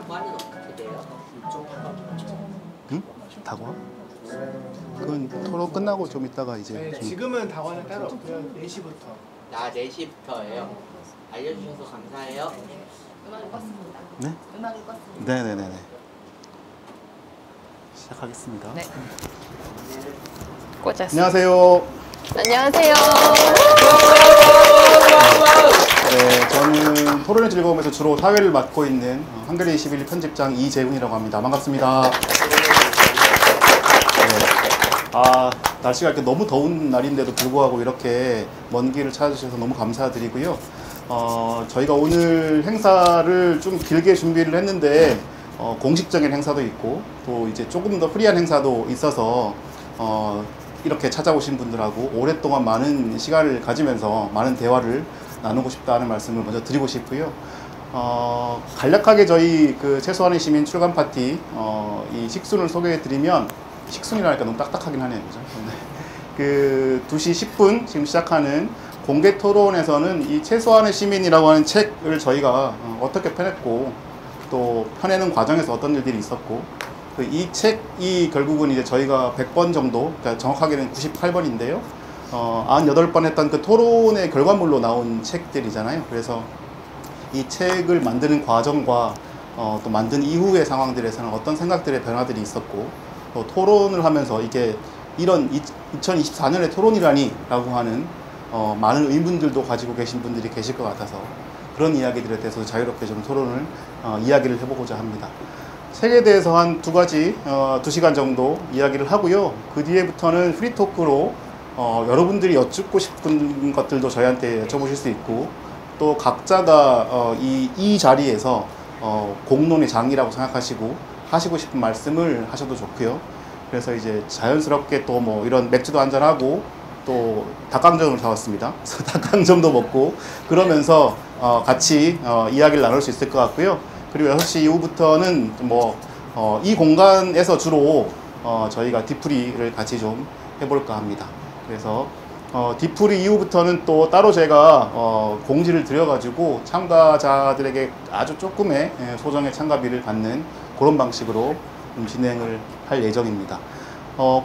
다과는 어떻게 돼요? 응? 다과? 그건 토론 끝나고 좀 있다가 이제 네, 지금은 다과는 따로 없고요. 4시부터. 4시부터예요. 알려주셔서 감사해요. 음악을 껐습니다. 네? 음악을 껐습니다. 네네네네. 시작하겠습니다. 네. 꽂았어요. 안녕하세요. 안녕하세요. 네, 저는 토론의 즐거움에서 주로 사회를 맡고 있는 한겨레 21 편집장 이재훈이라고 합니다. 반갑습니다. 날씨가 이렇게 너무 더운 날인데도 불구하고 이렇게 먼 길을 찾아주셔서 너무 감사드리고요. 저희가 오늘 행사를 좀 길게 준비를 했는데 공식적인 행사도 있고 또 이제 조금 더 프리한 행사도 있어서 이렇게 찾아오신 분들하고 오랫동안 많은 시간을 가지면서 많은 대화를 나누고 싶다는 말씀을 먼저 드리고 싶고요. 간략하게 저희 그 최소한의 시민 출간 파티 이 식순을 소개해 드리면, 식순이라니까 너무 딱딱하긴 하네요, 그죠? 그 2시 10분 지금 시작하는 공개 토론에서는 이 최소한의 시민이라고 하는 책을 저희가 어떻게 펴냈고 또 펴내는 과정에서 어떤 일들이 있었고, 이 책이 결국은 이제 저희가 100번 정도, 그러니까 정확하게는 98번인데요. 98번 했던 그 토론의 결과물로 나온 책들이잖아요. 그래서 이 책을 만드는 과정과 또 만든 이후의 상황들에서는 어떤 생각들의 변화들이 있었고, 또 토론을 하면서 이게 이런 2024년의 토론이라니 라고 하는 많은 의문들도 가지고 계신 분들이 계실 것 같아서 그런 이야기들에 대해서 자유롭게 좀 토론을 이야기를 해보고자 합니다. 책에 대해서 한 2시간 정도 이야기를 하고요. 그 뒤에부터는 프리토크로 여러분들이 여쭙고 싶은 것들도 저희한테 여쭤보실 수 있고, 또 각자가 이 자리에서 공론의 장이라고 생각하시고 하시고 싶은 말씀을 하셔도 좋고요. 그래서 이제 자연스럽게 또 뭐 이런 맥주도 한잔하고 또 닭강정을 사왔습니다. 그래서 닭강정도 먹고 그러면서 같이 이야기를 나눌 수 있을 것 같고요. 그리고 6시 이후부터는 뭐 이 공간에서 주로 저희가 디프리를 같이 좀 해볼까 합니다. 그래서 디프리 이후부터는 또 따로 제가 공지를 드려가지고 참가자들에게 아주 조금의 소정의 참가비를 받는 그런 방식으로 좀 진행을 할 예정입니다.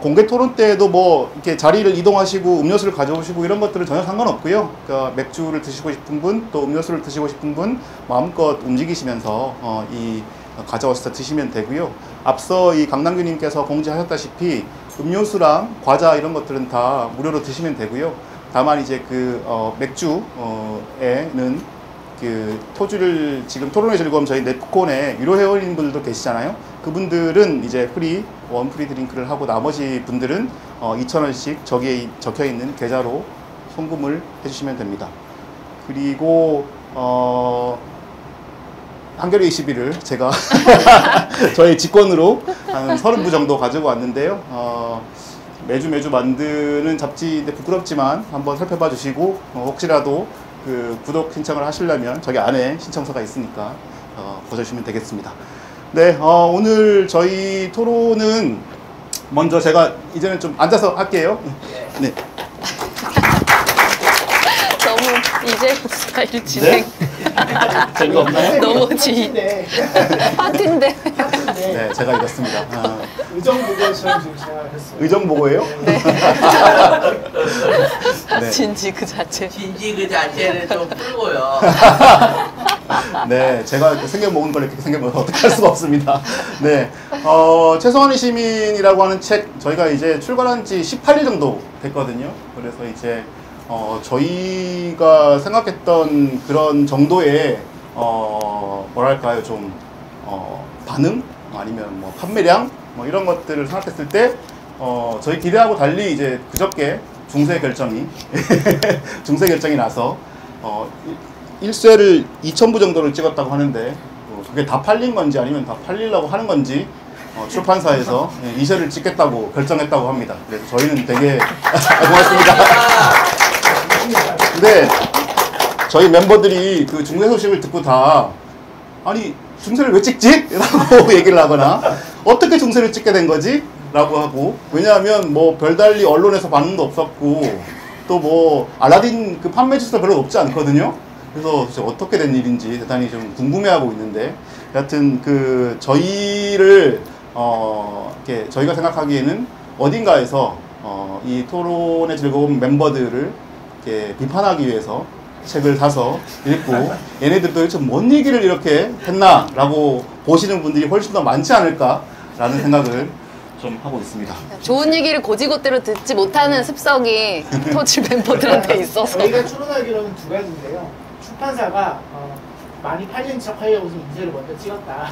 공개 토론 때도 뭐 이렇게 자리를 이동하시고 음료수를 가져오시고 이런 것들은 전혀 상관없고요. 그러니까 맥주를 드시고 싶은 분, 또 음료수를 드시고 싶은 분 마음껏 움직이시면서 가져와서 드시면 되고요. 앞서 이 강남규님께서 공지하셨다시피 음료수랑 과자 이런 것들은 다 무료로 드시면 되고요. 다만 이제 그 맥주에는 그 토주를 지금 토론의 즐거움 저희 넵콘에 유료 회원님들도 계시잖아요. 그분들은 이제 원 프리 드링크를 하고 나머지 분들은 2,000원씩 저기에 적혀 있는 계좌로 송금을 해주시면 됩니다. 그리고 한겨레 21을 제가 저희 직권으로 한 30부 정도 가지고 왔는데요. 매주 만드는 잡지인데 부끄럽지만 한번 살펴봐 주시고 혹시라도 그 구독 신청을 하시려면 저기 안에 신청서가 있으니까 보셔주시면 되겠습니다. 네, 오늘 저희 토론은 먼저 제가 이제는 좀 앉아서 할게요. 네. 너무 이제 스타일 진행. 재미없나요? 너무 파티인데. 네, 제가 이겼습니다. 의정보고처럼 지금 생각했어요. 의정보고예요? 네. 네. 진지 그 자체. 진지 그 자체는 좀 풀고요. 네, 제가 생겨먹은 걸 이렇게 생겨먹으면 어떻게 할 수가 없습니다. 네, 최소한의 시민이라고 하는 책 저희가 이제 출간한 지 18일 정도 됐거든요. 그래서 이제 저희가 생각했던 그런 정도의 뭐랄까요, 좀 반응 아니면 뭐 판매량 뭐 이런 것들을 생각했을 때 저희 기대하고 달리 이제 그저께 중세 결정이 나서 1쇄를 2,000부 정도를 찍었다고 하는데 그게 다 팔린 건지 아니면 다 팔리려고 하는 건지 출판사에서 2쇄를 찍겠다고 결정했다고 합니다. 그래서 저희는 되게 고맙습니다. 근데 저희 멤버들이 그 중세 소식을 듣고 다 아니 중세를 왜 찍지? 라고 얘기를 하거나 어떻게 중세를 찍게 된 거지? 라고 하고 왜냐하면 뭐 별달리 언론에서 반응도 없었고 또 뭐 알라딘 그 판매 지수도 별로 높지 않거든요. 그래서 어떻게 된 일인지 대단히 좀 궁금해하고 있는데 여하튼 그 저희를 이렇게 저희가 생각하기에는 어딘가에서 이 토론의 즐거운 멤버들을 이렇게 비판하기 위해서 책을 사서 읽고 얘네들 도대체 뭔 얘기를 이렇게 했나 라고 보시는 분들이 훨씬 더 많지 않을까라는 생각을 좀 하고 있습니다. 좋은 얘기를 고지고대로 듣지 못하는 습성이 토지 멤버들한테 있어서. 저희가 추론하기로는 두 가지인데요. 출판사가 많이 팔린 척 하려고 인쇄를 먼저 찍었다.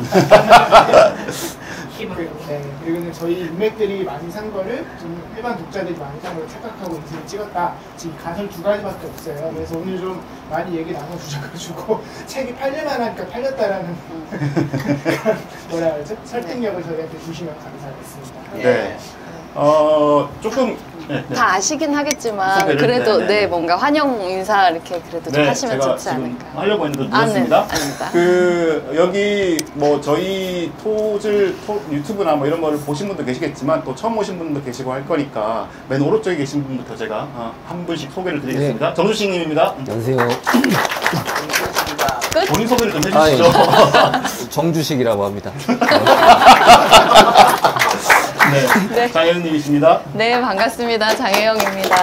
네, 그리고는 저희 인맥들이 많이 산 거를 좀 일반 독자들이 많이 산 걸 착각하고 인쇄를 찍었다. 지금 가설 두 가지밖에 없어요. 그래서 오늘 좀 많이 얘기 나눠주셔가지고 책이 팔릴만하니까 팔렸다라는 뭐라 그러죠? 설득력을 저희한테 주시면 감사하겠습니다. 네. 조금 다 아시긴 하겠지만 소개를, 그래도 네, 네. 네, 뭔가 환영 인사 이렇게 그래도 좀 하시면 제가 좋지 지금 않을까. 하려고 했는데 아, 늦었습니다. 네, 아닙니다. 그 여기 뭐 저희 유튜브나 뭐 이런 거를 보신 분도 계시겠지만 또 처음 오신 분도 계시고 할 거니까 맨 오른쪽에 계신 분부터 제가 한 분씩 소개를 드리겠습니다. 네. 정주식님입니다. 안녕하세요. 끝? 본인 소개를 좀 해주시죠. 정주식이라고 합니다. 네. 네. 장혜은님이십니다. 네, 반갑습니다. 장혜영입니다.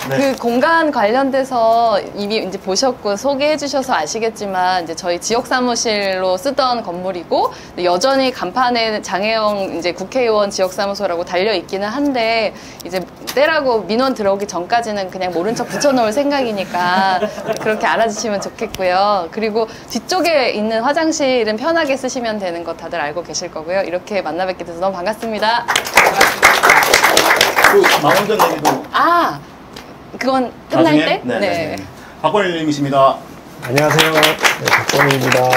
네. 그 공간 관련돼서 이미 이제 보셨고 소개해 주셔서 아시겠지만 이제 저희 지역 사무실로 쓰던 건물이고 여전히 간판에 장혜영 이제 국회의원 지역 사무소라고 달려 있기는 한데 이제 때라고 민원 들어오기 전까지는 그냥 모른 척 붙여놓을 생각이니까 그렇게 알아주시면 좋겠고요. 그리고 뒤쪽에 있는 화장실은 편하게 쓰시면 되는 거 다들 알고 계실 거고요. 이렇게 만나 뵙게 돼서 너무 반갑습니다. 그 망원전 얘기도 아, 그건 끝날 나중에? 때? 네. 박권일님이십니다. 안녕하세요. 네, 박건희입니다.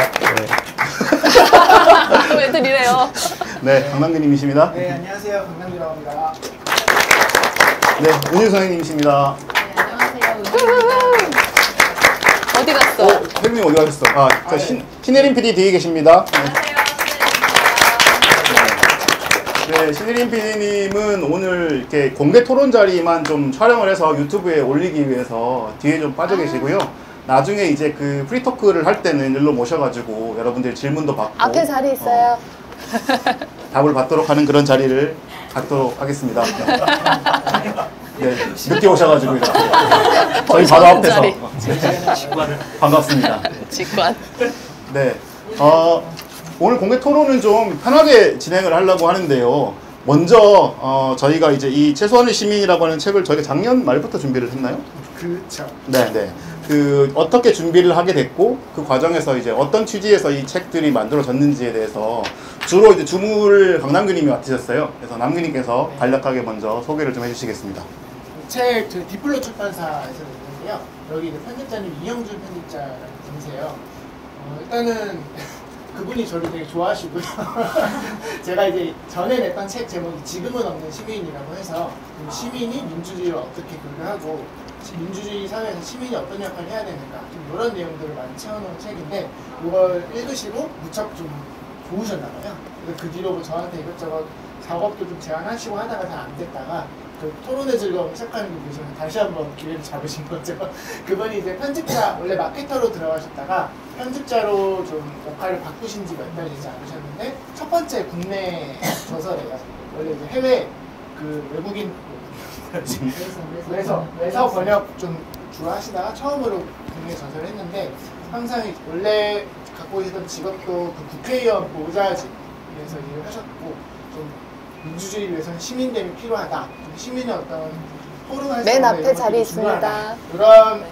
네. 왜 드리래요? 네, 강남근님이십니다. 네, 안녕하세요. 강남기라고 합니다. 네, 은유 선생님이십니다. 어디 갔어? 혜림님 어디 가셨어? 신혜림 PD 뒤에 계십니다. 네, 신혜림 PD님은 오늘 이렇게 공개 토론 자리만 좀 촬영을 해서 유튜브에 올리기 위해서 뒤에 좀 빠져 계시고요. 나중에 이제 그 프리토크를 할 때는 일로 모셔가지고 여러분들 질문도 받고 앞에 자리 있어요. 답을 받도록 하는 그런 자리를 갖도록 하겠습니다. 네, 늦게 오셔가지고 이렇게 저희 바로 앞에서 자리. 반갑습니다. 직관. 네, 오늘 공개 토론은 좀 편하게 진행을 하려고 하는데요. 먼저 저희가 이제 이 최소한의 시민이라고 하는 책을 저희가 작년 말부터 준비를 했나요? 그렇죠. 네. 그 어떻게 준비를 하게 됐고 그 과정에서 이제 어떤 취지에서 이 책들이 만들어졌는지에 대해서 주로 이제 주무를 강남근님이 맡으셨어요. 그래서 남근님께서 간략하게 먼저 소개를 좀 해주시겠습니다. 책 저희 디플로 출판사에서 냈는데요. 여기 이제 편집자님 이영준 편집자라는 분이세요. 일단은 그분이 저를 되게 좋아하시고요. 제가 이제 전에 냈던 책 제목이 지금은 없는 시민이라고 해서 시민이 민주주의를 어떻게 교류하고 민주주의 사회에서 시민이 어떤 역할을 해야 되는가 좀 이런 내용들을 많이 채워놓은 책인데 이걸 읽으시고 무척 좀 좋으셨나봐요. 그 뒤로 저한테 이것저것 작업도 좀 제안하시고 하다가 잘 안 됐다가 그 토론의 즐거움을 시작하는 분이셔서 다시 한번 기회를 잡으신 거죠. 그분이 이제 편집자, 원래 마케터로 들어가셨다가 편집자로 좀 역할을 바꾸신 지 몇 달 되지 않으셨는데 첫 번째 국내 저서래요. 원래 이제 해외 그 외국인 외서 번역 좀 주로 하시다가 처음으로 국내 저서를 했는데 항상 원래 갖고 계시던 직업도 그 국회의원 보좌직에서 일을 하셨고 좀 민주주의를 위해서는 시민됨이 필요하다. 좀 시민의 어떤 토론할 수 맨 있는 앞에 자리 내용들이 중요하다. 있습니다. 그런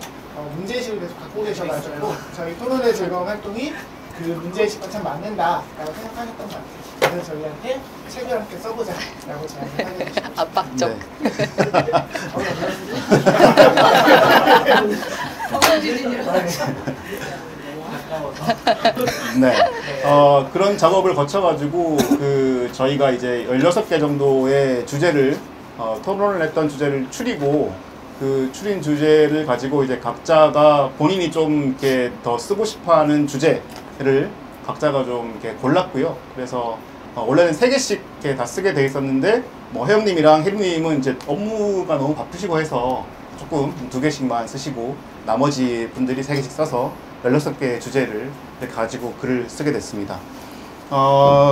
문제의식을 계속 갖고 계셔가지고 저희 토론의 즐거운 활동이 그 문제의식과 참 맞는다라고 생각하셨던 것 같아요. 그래서 저희한테 책을 함께 써보자라고 제안을 하게 되셨죠. 압박적. 네. 그런 작업을 거쳐가지고 저희가 이제 16개 정도의 주제를 토론을 했던 주제를 추리고 그 추린 주제를 가지고 이제 각자가 본인이 좀 이렇게 더 쓰고 싶어하는 주제를 각자가 좀 이렇게 골랐고요. 그래서 원래는 3개씩 이렇게 다 쓰게 돼 있었는데 뭐 혜영님이랑 혜림님은 이제 업무가 너무 바쁘시고 해서 조금 2개씩만 쓰시고 나머지 분들이 3개씩 써서 16개의 주제를 가지고 글을 쓰게 됐습니다.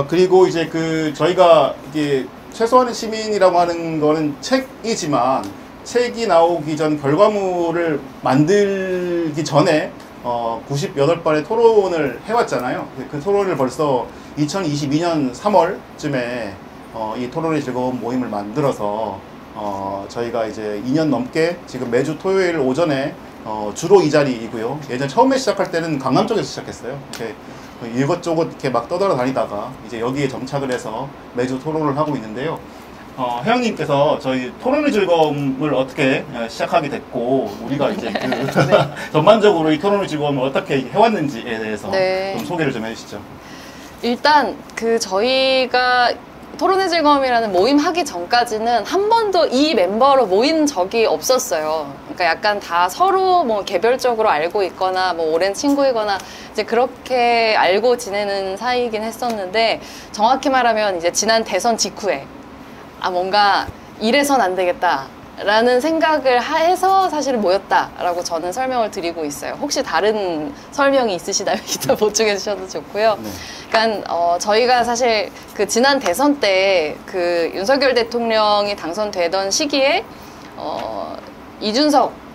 그리고 이제 그 저희가 이게 최소한의 시민이라고 하는 거는 책이지만 책이 나오기 전 결과물을 만들기 전에 98번의 토론을 해왔잖아요. 그 토론을 벌써 2022년 3월쯤에 이 토론의 즐거운 모임을 만들어서 저희가 이제 2년 넘게 지금 매주 토요일 오전에 주로 이 자리이고요. 예전 처음에 시작할 때는 강남 쪽에서 시작했어요. 이렇게 이것저것 이렇게 막 떠돌아다니다가 이제 여기에 정착을 해서 매주 토론을 하고 있는데요. 혜영님께서 저희 토론의 즐거움을 어떻게 시작하게 됐고 우리가 이제 그 전반적으로 이 토론의 즐거움을 어떻게 해왔는지에 대해서 네. 좀 소개를 좀 해주시죠. 일단 그 저희가 토론의 즐거움이라는 모임 하기 전까지는 한 번도 이 멤버로 모인 적이 없었어요. 그러니까 약간 다 서로 뭐 개별적으로 알고 있거나 뭐 오랜 친구이거나 이제 그렇게 알고 지내는 사이이긴 했었는데 정확히 말하면 이제 지난 대선 직후에 뭔가 이래선 안 되겠다 라는 생각을 해서 사실은 모였다라고 저는 설명을 드리고 있어요. 혹시 다른 설명이 있으시다면 이따 보충해 주셔도 좋고요. 네. 그러니까 저희가 사실 그 지난 대선 때 그 윤석열 대통령이 당선되던 시기에 이준석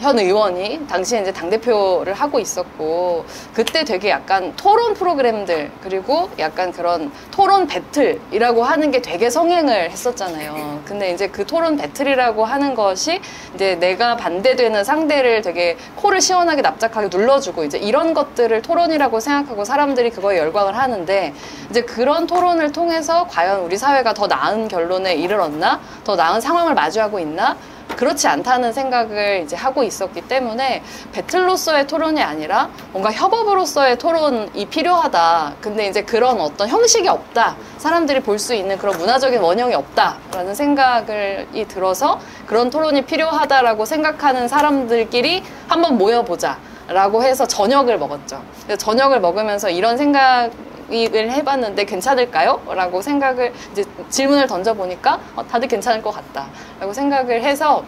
현 의원이 당시에 이제 당대표를 하고 있었고 그때 되게 약간 토론 프로그램들 그리고 약간 그런 토론 배틀이라고 하는 게 되게 성행을 했었잖아요. 근데 이제 그 토론 배틀이라고 하는 것이 이제 내가 반대되는 상대를 되게 코를 시원하게 납작하게 눌러주고 이제 이런 것들을 토론이라고 생각하고 사람들이 그거에 열광을 하는데 이제 그런 토론을 통해서 과연 우리 사회가 더 나은 결론에 이르렀나? 더 나은 상황을 마주하고 있나? 그렇지 않다는 생각을 이제 하고 있었기 때문에 배틀로서의 토론이 아니라 뭔가 협업으로서의 토론이 필요하다. 근데 이제 그런 어떤 형식이 없다. 사람들이 볼 수 있는 그런 문화적인 원형이 없다라는 생각이 들어서 그런 토론이 필요하다라고 생각하는 사람들끼리 한번 모여보자. 라고 해서 저녁을 먹었죠. 그래서 저녁을 먹으면서 이런 생각을 해봤는데 괜찮을까요? 라고 생각을 이제 질문을 던져보니까 다들 괜찮을 것 같다 라고 생각을 해서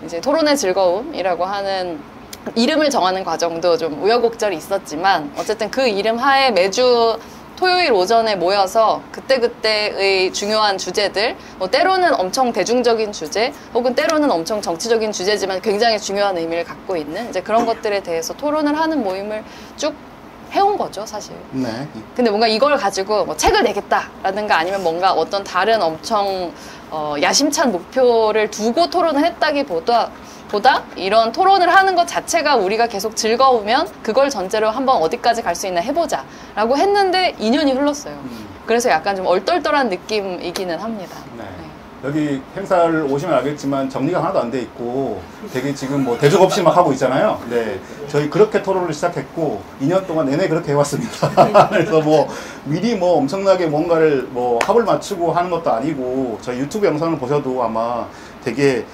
이제 토론의 즐거움이라고 하는 이름을 정하는 과정도 좀 우여곡절이 있었지만 어쨌든 그 이름 하에 매주 토요일 오전에 모여서 그때그때의 중요한 주제들, 뭐 때로는 엄청 대중적인 주제, 혹은 때로는 엄청 정치적인 주제지만 굉장히 중요한 의미를 갖고 있는 이제 그런 것들에 대해서 토론을 하는 모임을 쭉 해온 거죠, 사실. 네. 근데 뭔가 이걸 가지고 뭐 책을 내겠다라든가 아니면 뭔가 어떤 다른 엄청 야심찬 목표를 두고 토론을 했다기보다 이런 토론을 하는 것 자체가 우리가 계속 즐거우면 그걸 전제로 한번 어디까지 갈 수 있나 해보자 라고 했는데 2년이 흘렀어요. 그래서 약간 좀 얼떨떨한 느낌이기는 합니다. 네. 여기 행사를 오시면 알겠지만 정리가 하나도 안 돼 있고 되게 지금 뭐 대중 없이 막 하고 있잖아요. 네. 저희 그렇게 토론을 시작했고 2년 동안 내내 그렇게 해왔습니다. 그래서 뭐 미리 뭐 엄청나게 뭔가를 뭐 합을 맞추고 하는 것도 아니고 저희 유튜브 영상을 보셔도 아마 되게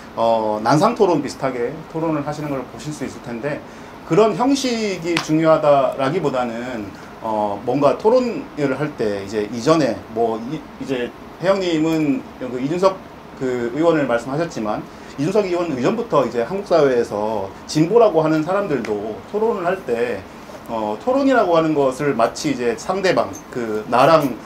난상 토론 비슷하게 토론을 하시는 걸 보실 수 있을 텐데 그런 형식이 중요하다라기보다는 뭔가 토론을 할 때 이제 이전에 뭐 이제 혜영님은 그 이준석 그 의원을 말씀하셨지만 이준석 의원 이전부터 이제 한국 사회에서 진보라고 하는 사람들도 토론을 할 때 토론이라고 하는 것을 마치 이제 상대방 그 나랑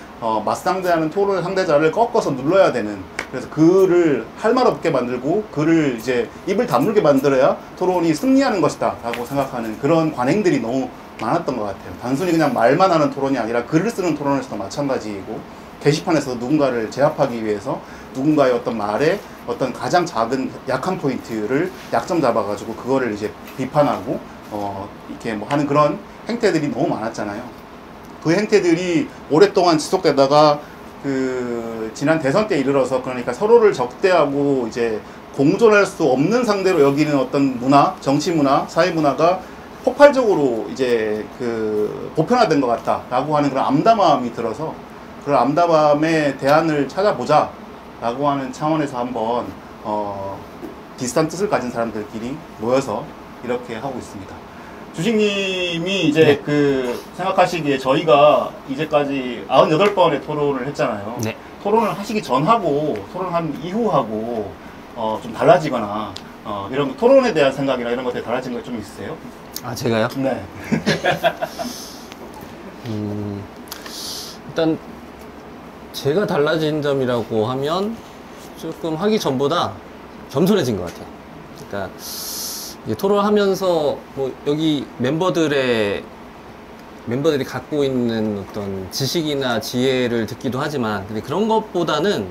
맞상대하는 토론 상대자를 꺾어서 눌러야 되는 그래서 그를 할 말 없게 만들고 그를 이제 입을 다물게 만들어야 토론이 승리하는 것이다 라고 생각하는 그런 관행들이 너무 많았던 것 같아요. 단순히 그냥 말만 하는 토론이 아니라 글을 쓰는 토론에서도 마찬가지이고 게시판에서 누군가를 제압하기 위해서 누군가의 어떤 말에 어떤 가장 작은 약한 포인트를 약점 잡아가지고 그거를 이제 비판하고 이렇게 뭐 하는 그런 행태들이 너무 많았잖아요. 그 행태들이 오랫동안 지속되다가 그 지난 대선 때 이르러서 그러니까 서로를 적대하고 이제 공존할 수 없는 상대로 여기는 어떤 문화, 정치 문화, 사회 문화가 폭발적으로 이제 그 보편화된 것 같다라고 하는 그런 암담함이 들어서 그런 암담함의 대안을 찾아보자 라고 하는 차원에서 한번 비슷한 뜻을 가진 사람들끼리 모여서 이렇게 하고 있습니다. 주식님이 이제 그 생각하시기에 저희가 이제까지 98번의 토론을 했잖아요. 네. 토론을 하시기 전하고 토론한 이후하고 좀 달라지거나 이런 토론에 대한 생각이나 이런 것들이 달라진 거 좀 있으세요? 아, 제가요? 네. 일단 제가 달라진 점이라고 하면 조금 하기 전보다 겸손해진 것 같아요. 그러니까 이게 토론하면서 뭐 여기 멤버들이 갖고 있는 어떤 지식이나 지혜를 듣기도 하지만 근데 그런 것보다는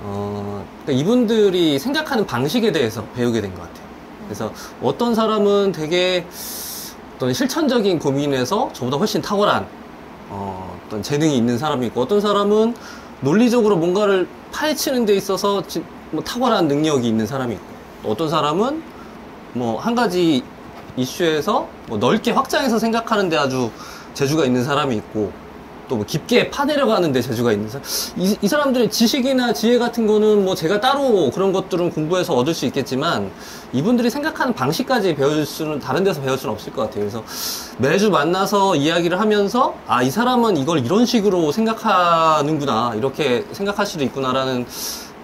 그러니까 이분들이 생각하는 방식에 대해서 배우게 된 것 같아요. 그래서 어떤 사람은 되게 어떤 실천적인 고민에서 저보다 훨씬 탁월한 어떤 재능이 있는 사람이 있고 어떤 사람은 논리적으로 뭔가를 파헤치는 데 있어서 뭐 탁월한 능력이 있는 사람이 있고 어떤 사람은 뭐 한 가지 이슈에서 뭐 넓게 확장해서 생각하는 데 아주 재주가 있는 사람이 있고 또 뭐 깊게 파내려가는 데 재주가 있는 사람 이 사람들의 지식이나 지혜 같은 거는 뭐 제가 따로 그런 것들은 공부해서 얻을 수 있겠지만 이분들이 생각하는 방식까지 배울 수는 다른 데서 배울 수는 없을 것 같아요. 그래서 매주 만나서 이야기를 하면서 아, 이 사람은 이걸 이런 식으로 생각하는구나 이렇게 생각할 수도 있구나라는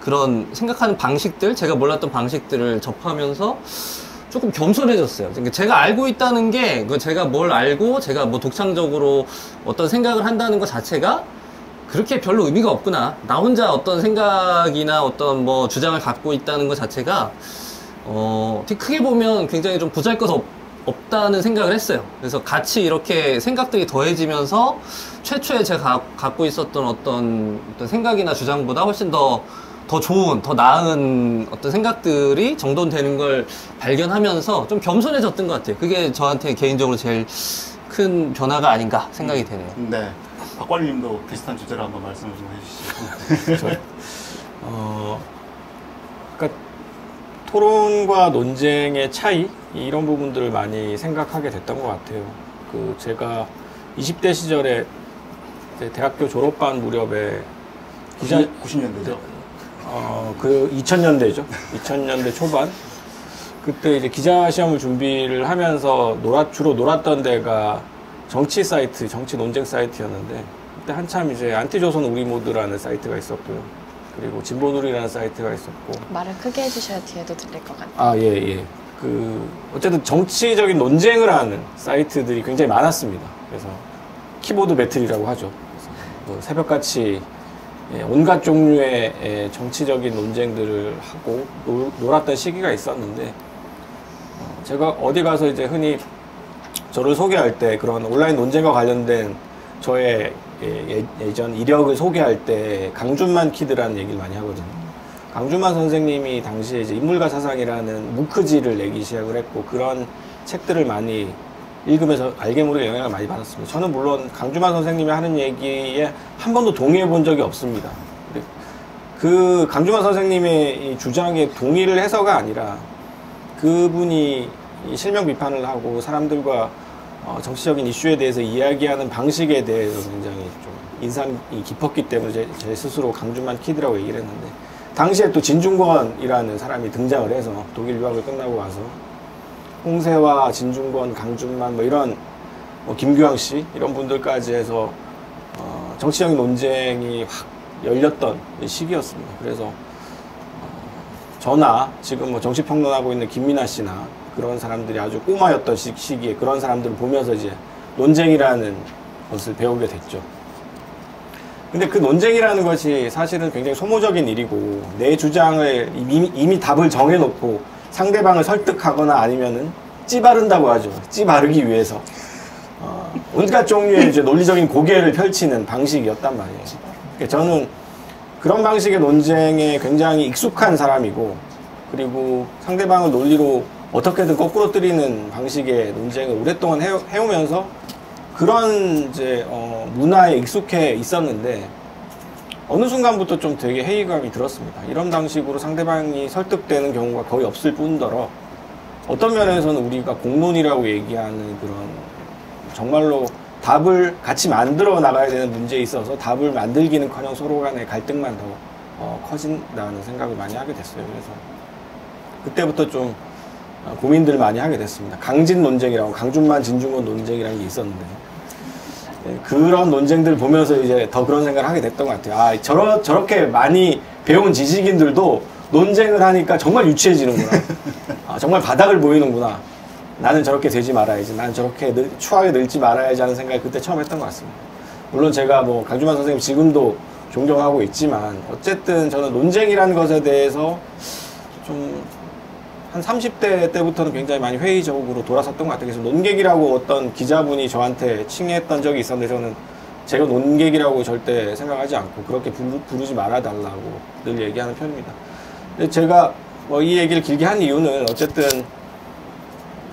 그런 생각하는 방식들 제가 몰랐던 방식들을 접하면서 조금 겸손해졌어요. 그러니까 제가 알고 있다는 게 제가 뭘 알고 제가 뭐 독창적으로 어떤 생각을 한다는 것 자체가 그렇게 별로 의미가 없구나. 나 혼자 어떤 생각이나 어떤 뭐 주장을 갖고 있다는 것 자체가 되게 크게 보면 굉장히 좀 보잘것없다는 생각을 했어요. 그래서 같이 이렇게 생각들이 더해지면서 최초에 제가 갖고 있었던 어떤 생각이나 주장보다 훨씬 더 좋은, 더 나은 어떤 생각들이 정돈되는 걸 발견하면서 좀 겸손해졌던 것 같아요. 그게 저한테 개인적으로 제일 큰 변화가 아닌가 생각이 되네요. 네. 박관리님도 비슷한 주제로 한번 말씀을 좀 해주시죠. 그러니까 토론과 논쟁의 차이 이런 부분들을 많이 생각하게 됐던 것 같아요. 제가 20대 시절에 대학교 졸업반 무렵에 90년대죠. 2000년대죠. 2000년대 초반. 그때 이제 기자 시험을 준비를 하면서 주로 놀았던 데가 정치 사이트, 정치 논쟁 사이트였는데, 그때 한참 이제 안티조선 우리모드라는 사이트가 있었고요. 그리고 진보누리라는 사이트가 있었고. 말을 크게 해주셔야 뒤에도 들릴 것 같아요. 아, 예. 어쨌든 정치적인 논쟁을 하는 사이트들이 굉장히 많았습니다. 그래서 키보드 배틀이라고 하죠. 그래서 뭐 새벽같이 온갖 종류의 정치적인 논쟁들을 하고 놀았던 시기가 있었는데 제가 어디 가서 이제 흔히 저를 소개할 때 그런 온라인 논쟁과 관련된 저의 예전 이력을 소개할 때 강준만 키드라는 얘기를 많이 하거든요. 강준만 선생님이 당시에 이제 인물과 사상이라는 무크지를 내기 시작을 했고 그런 책들을 많이 읽으면서 알게 모르게 영향을 많이 받았습니다. 저는 물론 강준만 선생님이 하는 얘기에 한 번도 동의해 본 적이 없습니다. 그 강준만 선생님의 이 주장에 동의를 해서가 아니라 그분이 실명 비판을 하고 사람들과 정치적인 이슈에 대해서 이야기하는 방식에 대해서 굉장히 좀 인상이 깊었기 때문에 제 스스로 강준만 키드라고 얘기를 했는데 당시에 또 진중권이라는 사람이 등장을 해서 독일 유학을 끝나고 와서 홍세화, 진중권, 강준만 뭐 이런 김규황 씨 이런 분들까지 해서 정치적인 논쟁이 확 열렸던 시기였습니다. 그래서 저나 지금 뭐 정치평론하고 있는 김민아 씨나 그런 사람들이 아주 꼬마였던 시기에 그런 사람들을 보면서 이제 논쟁이라는 것을 배우게 됐죠. 근데 그 논쟁이라는 것이 사실은 굉장히 소모적인 일이고 내 주장을 이미 답을 정해놓고 상대방을 설득하거나 아니면은 찌바른다고 하죠. 찌바르기 위해서 온갖 종류의 이제 논리적인 고개를 펼치는 방식이었단 말이에요. 그러니까 저는 그런 방식의 논쟁에 굉장히 익숙한 사람이고 그리고 상대방을 논리로 어떻게든 거꾸로 뜨리는 방식의 논쟁을 오랫동안 해오면서 그런 이제 문화에 익숙해 있었는데 어느 순간부터 좀 되게 회의감이 들었습니다. 이런 방식으로 상대방이 설득되는 경우가 거의 없을 뿐더러 어떤 면에서는 우리가 공론이라고 얘기하는 그런 정말로 답을 같이 만들어 나가야 되는 문제에 있어서 답을 만들기는커녕 서로 간의 갈등만 더 커진다는 생각을 많이 하게 됐어요. 그래서 그때부터 좀 고민들을 많이 하게 됐습니다. 강진 논쟁이라고 강준만 진중권 논쟁이라는 게 있었는데 그런 논쟁들을 보면서 이제 더 그런 생각을 하게 됐던 것 같아요. 아, 저렇게 많이 배운 지식인들도 논쟁을 하니까 정말 유치해지는구나. 아, 정말 바닥을 보이는구나. 나는 저렇게 되지 말아야지. 나는 저렇게 추하게 늙지 말아야지 하는 생각을 그때 처음 했던 것 같습니다. 물론 제가 뭐 강준만 선생님 지금도 존경하고 있지만 어쨌든 저는 논쟁이라는 것에 대해서 좀 한 30대 때부터는 굉장히 많이 회의적으로 돌아섰던 것 같아요. 그래서 논객이라고 어떤 기자분이 저한테 칭했던 적이 있었는데 저는 제가 논객이라고 절대 생각하지 않고 그렇게 부르지 말아달라고 늘 얘기하는 편입니다. 근데 제가 뭐 이 얘기를 길게 한 이유는 어쨌든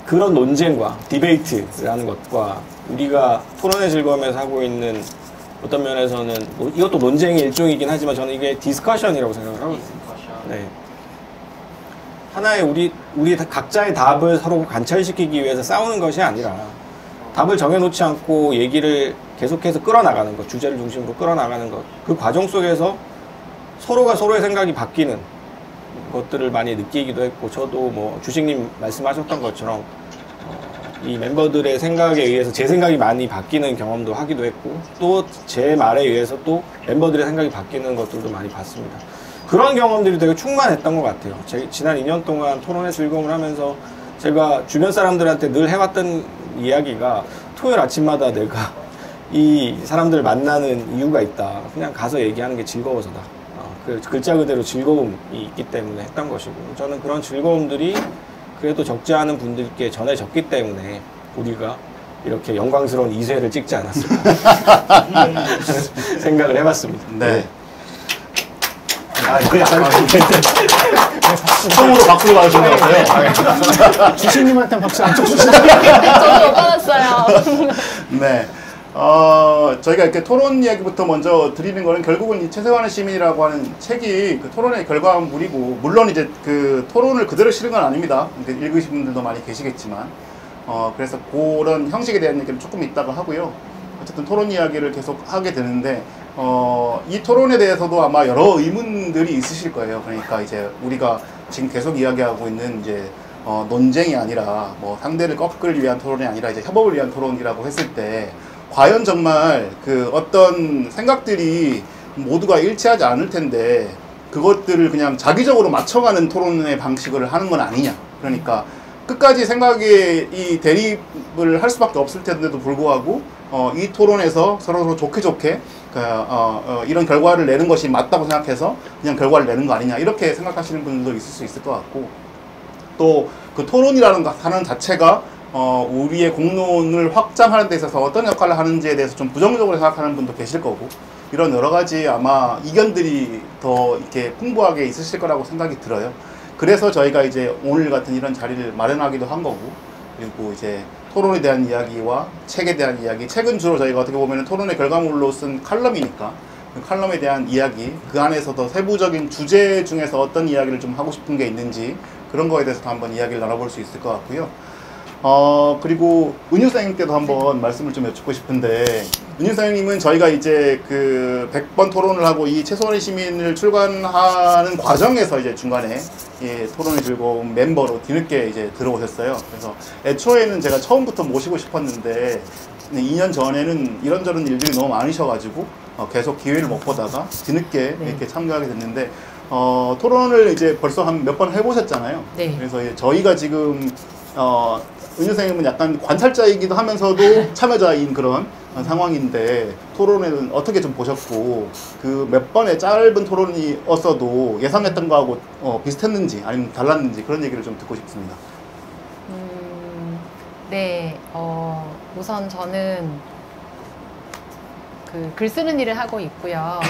그런 논쟁과 디베이트라는 것과 우리가 토론의 즐거움에서 하고 있는 어떤 면에서는 이것도 논쟁의 일종이긴 하지만 저는 이게 디스커션이라고 생각을 하거든요. 네. 하나의 우리 각자의 답을 서로 관철시키기 위해서 싸우는 것이 아니라 답을 정해놓지 않고 얘기를 계속해서 끌어나가는 것, 주제를 중심으로 끌어나가는 것, 그 과정 속에서 서로가 서로의 생각이 바뀌는 것들을 많이 느끼기도 했고, 저도 뭐 주식님 말씀하셨던 것처럼 이 멤버들의 생각에 의해서 제 생각이 많이 바뀌는 경험도 하기도 했고, 또 제 말에 의해서 또 멤버들의 생각이 바뀌는 것들도 많이 봤습니다. 그런 경험들이 되게 충만했던 것 같아요. 지난 2년 동안 토론의 즐거움을 하면서 제가 주변 사람들한테 늘 해왔던 이야기가 토요일 아침마다 내가 이 사람들을 만나는 이유가 있다. 그냥 가서 얘기하는 게 즐거워서다. 그 글자 그대로 즐거움이 있기 때문에 했던 것이고, 저는 그런 즐거움들이 그래도 적지 않은 분들께 전해졌기 때문에 우리가 이렇게 영광스러운 2세를 찍지 않았을까 생각을 해봤습니다. 네. 처음으로 박수를 받으신 것 같아요. 주식님한테 박수 안 쳐주시죠? 저도 못 받았어요. 네. 저희가 이렇게 토론 이야기부터 먼저 드리는 거는 결국은 이 최세환의 시민이라고 하는 책이 그 토론의 결과물이고, 물론 이제 그 토론을 그대로 실은 건 아닙니다. 읽으신 분들도 많이 계시겠지만, 그래서 그런 형식에 대한 얘기를 조금 이따가 하고요. 어쨌든 토론 이야기를 계속 하게 되는데, 이 토론에 대해서도 아마 여러 의문들이 있으실 거예요. 그러니까 이제 우리가 지금 계속 이야기하고 있는 이제 논쟁이 아니라 뭐 상대를 꺾을 위한 토론이 아니라 이제 협업을 위한 토론이라고 했을 때, 과연 정말 그 어떤 생각들이 모두가 일치하지 않을 텐데 그것들을 그냥 자기적으로 맞춰가는 토론의 방식을 하는 건 아니냐. 그러니까 끝까지 생각에 이 대립을 할 수밖에 없을 텐데도 불구하고 이 토론에서 서로 좋게 이런 결과를 내는 것이 맞다고 생각해서 그냥 결과를 내는 거 아니냐, 이렇게 생각하시는 분들도 있을 수 있을 것 같고, 또 그 토론이라는 단어 자체가 우리의 공론을 확장하는 데 있어서 어떤 역할을 하는지에 대해서 좀 부정적으로 생각하는 분도 계실 거고, 이런 여러 가지 아마 이견들이 더 이렇게 풍부하게 있으실 거라고 생각이 들어요. 그래서 저희가 이제 오늘 같은 이런 자리를 마련하기도 한 거고, 그리고 이제 토론에 대한 이야기와 책에 대한 이야기, 책은 주로 저희가 어떻게 보면 토론의 결과물로 쓴 칼럼이니까 그 칼럼에 대한 이야기, 그 안에서 더 세부적인 주제 중에서 어떤 이야기를 좀 하고 싶은 게 있는지 그런 거에 대해서도 한번 이야기를 나눠볼 수 있을 것 같고요. 그리고 은유 선생님 때도 한번 말씀을 좀 여쭙고 싶은데, 은유 선생님은 저희가 이제 그 100번 토론을 하고 이 최소한의 시민을 출간하는 과정에서 이제 중간에 토론의 즐거움 멤버로 뒤늦게 이제 들어오셨어요. 그래서 애초에는 제가 처음부터 모시고 싶었는데 2년 전에는 이런저런 일들이 너무 많으셔가지고 계속 기회를 못 보다가 뒤늦게 이렇게 참가하게 됐는데, 토론을 이제 벌써 한 몇 번 해보셨잖아요. 네. 그래서 저희가 지금 은유 선생님은 약간 관찰자이기도 하면서도 참여자인 그런 상황인데, 토론에는 어떻게 좀 보셨고, 그 몇 번의 짧은 토론이었어도 예상했던 거하고 비슷했는지 아니면 달랐는지 그런 얘기를 좀 듣고 싶습니다. 네, 우선 저는 그 글 쓰는 일을 하고 있고요.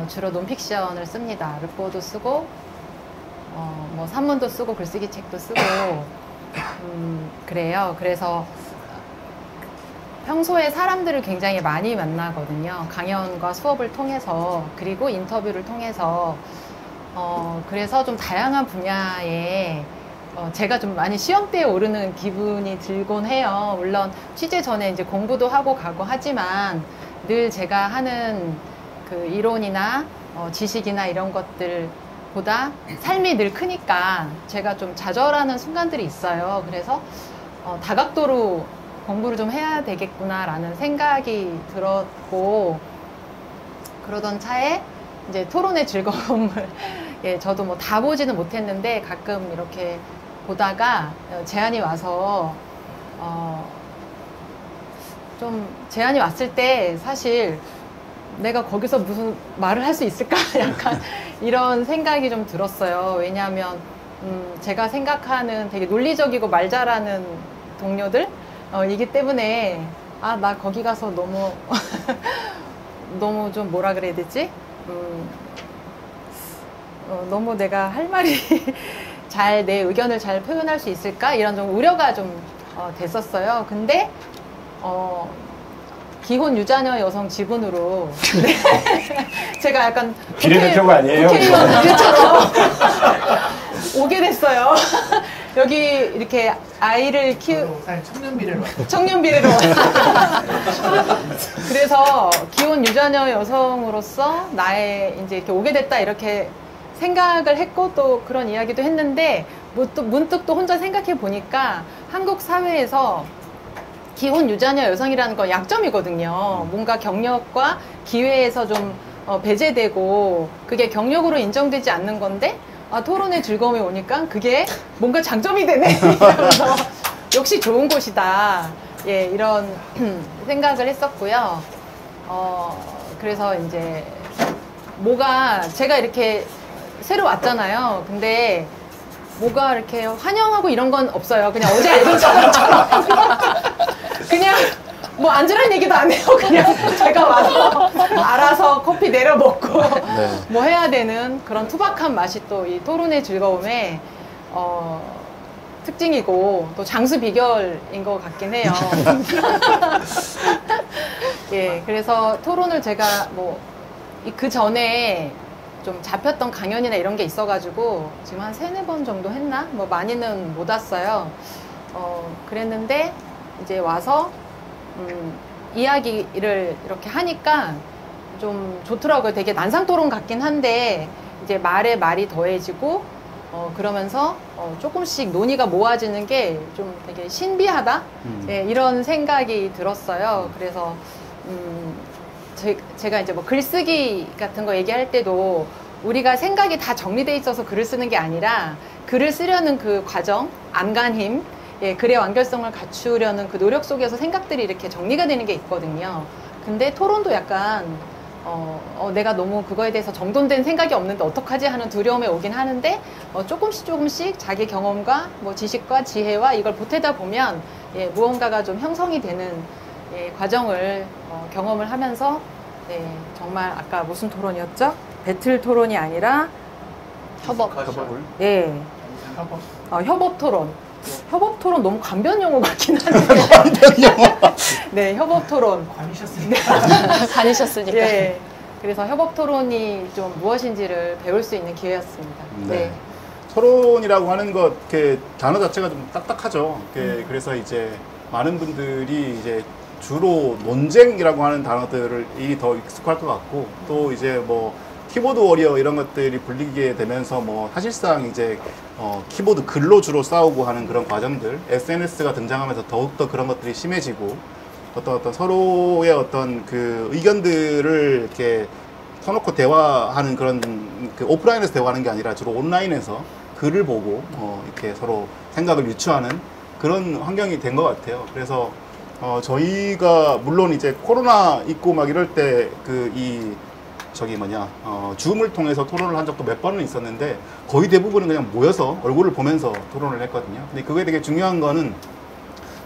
주로 논픽션을 씁니다. 르포도 쓰고, 뭐 산문도 쓰고 글쓰기 책도 쓰고, 그래요. 그래서 평소에 사람들을 굉장히 많이 만나거든요. 강연과 수업을 통해서, 그리고 인터뷰를 통해서. 그래서 좀 다양한 분야에 제가 좀 많이 시험대에 오르는 기분이 들곤 해요. 물론 취재 전에 이제 공부도 하고 가고 하지만 늘 제가 하는 그 이론이나 지식이나 이런 것들 보다 삶이 늘 크니까 제가 좀 좌절하는 순간들이 있어요. 그래서 다각도로 공부를 좀 해야 되겠구나라는 생각이 들었고, 그러던 차에 이제 토론의 즐거움을 예, 저도 뭐 다 보지는 못했는데 가끔 이렇게 보다가 제안이 와서 좀 제안이 왔을 때 사실 내가 거기서 무슨 말을 할 수 있을까 약간 이런 생각이 좀 들었어요. 왜냐하면 제가 생각하는 되게 논리적이고 말 잘하는 동료들 이기 때문에 나 거기 가서 너무 너무 좀 뭐라 그래야 되지? 너무 내가 할 말이 잘 내 의견을 잘 표현할 수 있을까? 이런 좀 우려가 좀 됐었어요. 근데 기혼 유자녀 여성 지분으로 제가 약간 비례대표가 아니에요? 국회의원 비례처럼 오게 됐어요. 여기 이렇게 아이를 청년 비례로 그래서 기혼 유자녀 여성으로서 나의 이제 이렇게 오게 됐다 이렇게 생각을 했고 또 그런 이야기도 했는데 문득 또 혼자 생각해 보니까 한국 사회에서 기혼 유자녀 여성이라는 건 약점이거든요. 뭔가 경력과 기회에서 좀 배제되고 그게 경력으로 인정되지 않는 건데 토론의 즐거움이 오니까 그게 뭔가 장점이 되네. 이러면서 역시 좋은 곳이다. 예, 이런 생각을 했었고요. 그래서 이제 뭐가 제가 이렇게 새로 왔잖아요. 근데 뭐가 이렇게 환영하고 이런 건 없어요. 그냥 어제 알던 사람처럼 그냥 뭐 앉으라는 얘기도 안 해요. 그냥 제가 와서 알아서 커피 내려 먹고 네. 뭐 해야 되는 그런 투박한 맛이 또 이 토론의 즐거움의 특징이고 또 장수 비결인 것 같긴 해요. 예, 그래서 토론을 제가 뭐 그 전에 좀 잡혔던 강연이나 이런 게 있어가지고 지금 한 3-4번 정도 했나? 뭐 많이는 못 왔어요. 그랬는데 이제 와서 이야기를 이렇게 하니까 좀 좋더라고요. 되게 난상토론 같긴 한데 이제 말에 말이 더해지고 그러면서 조금씩 논의가 모아지는 게 좀 되게 신비하다? 예, 이런 생각이 들었어요. 그래서 제가 이제 뭐 글쓰기 같은 거 얘기할 때도 우리가 생각이 다 정리돼 있어서 글을 쓰는 게 아니라 글을 쓰려는 그 과정, 안간힘, 예, 글의 완결성을 갖추려는 그 노력 속에서 생각들이 이렇게 정리가 되는 게 있거든요. 근데 토론도 약간 내가 너무 그거에 대해서 정돈된 생각이 없는데 어떡하지 하는 두려움에 오긴 하는데 조금씩 자기 경험과 뭐 지식과 지혜와 이걸 보태다 보면 예, 무언가가 좀 형성이 되는 예, 과정을 경험을 하면서 네, 정말 아까 무슨 토론이었죠? 배틀 토론이 아니라 협업. 예. 협업 토론. 협업 토론 너무 간변 용어 같긴 한데. 네, 협업 토론. 다니셨으니까. 예. 그래서 협업 토론이 좀 무엇인지를 배울 수 있는 기회였습니다. 네. 토론이라고 하는 것, 단어 자체가 좀 딱딱하죠. 그래서 이제 많은 분들이 이제 주로 논쟁이라고 하는 단어들이 더 익숙할 것 같고, 또 이제 뭐 키보드 워리어 이런 것들이 불리게 되면서 뭐 사실상 이제 키보드 글로 주로 싸우고 하는 그런 과정들, SNS가 등장하면서 더욱더 그런 것들이 심해지고, 어떤 서로의 어떤 그 의견들을 이렇게 터놓고 대화하는 그런 그 오프라인에서 대화하는 게 아니라 주로 온라인에서 글을 보고 이렇게 서로 생각을 유추하는 그런 환경이 된 것 같아요. 그래서 저희가 물론 이제 코로나 있고 막 이럴 때 줌을 통해서 토론을 한 적도 몇 번은 있었는데 거의 대부분은 그냥 모여서 얼굴을 보면서 토론을 했거든요. 근데 그게 되게 중요한 거는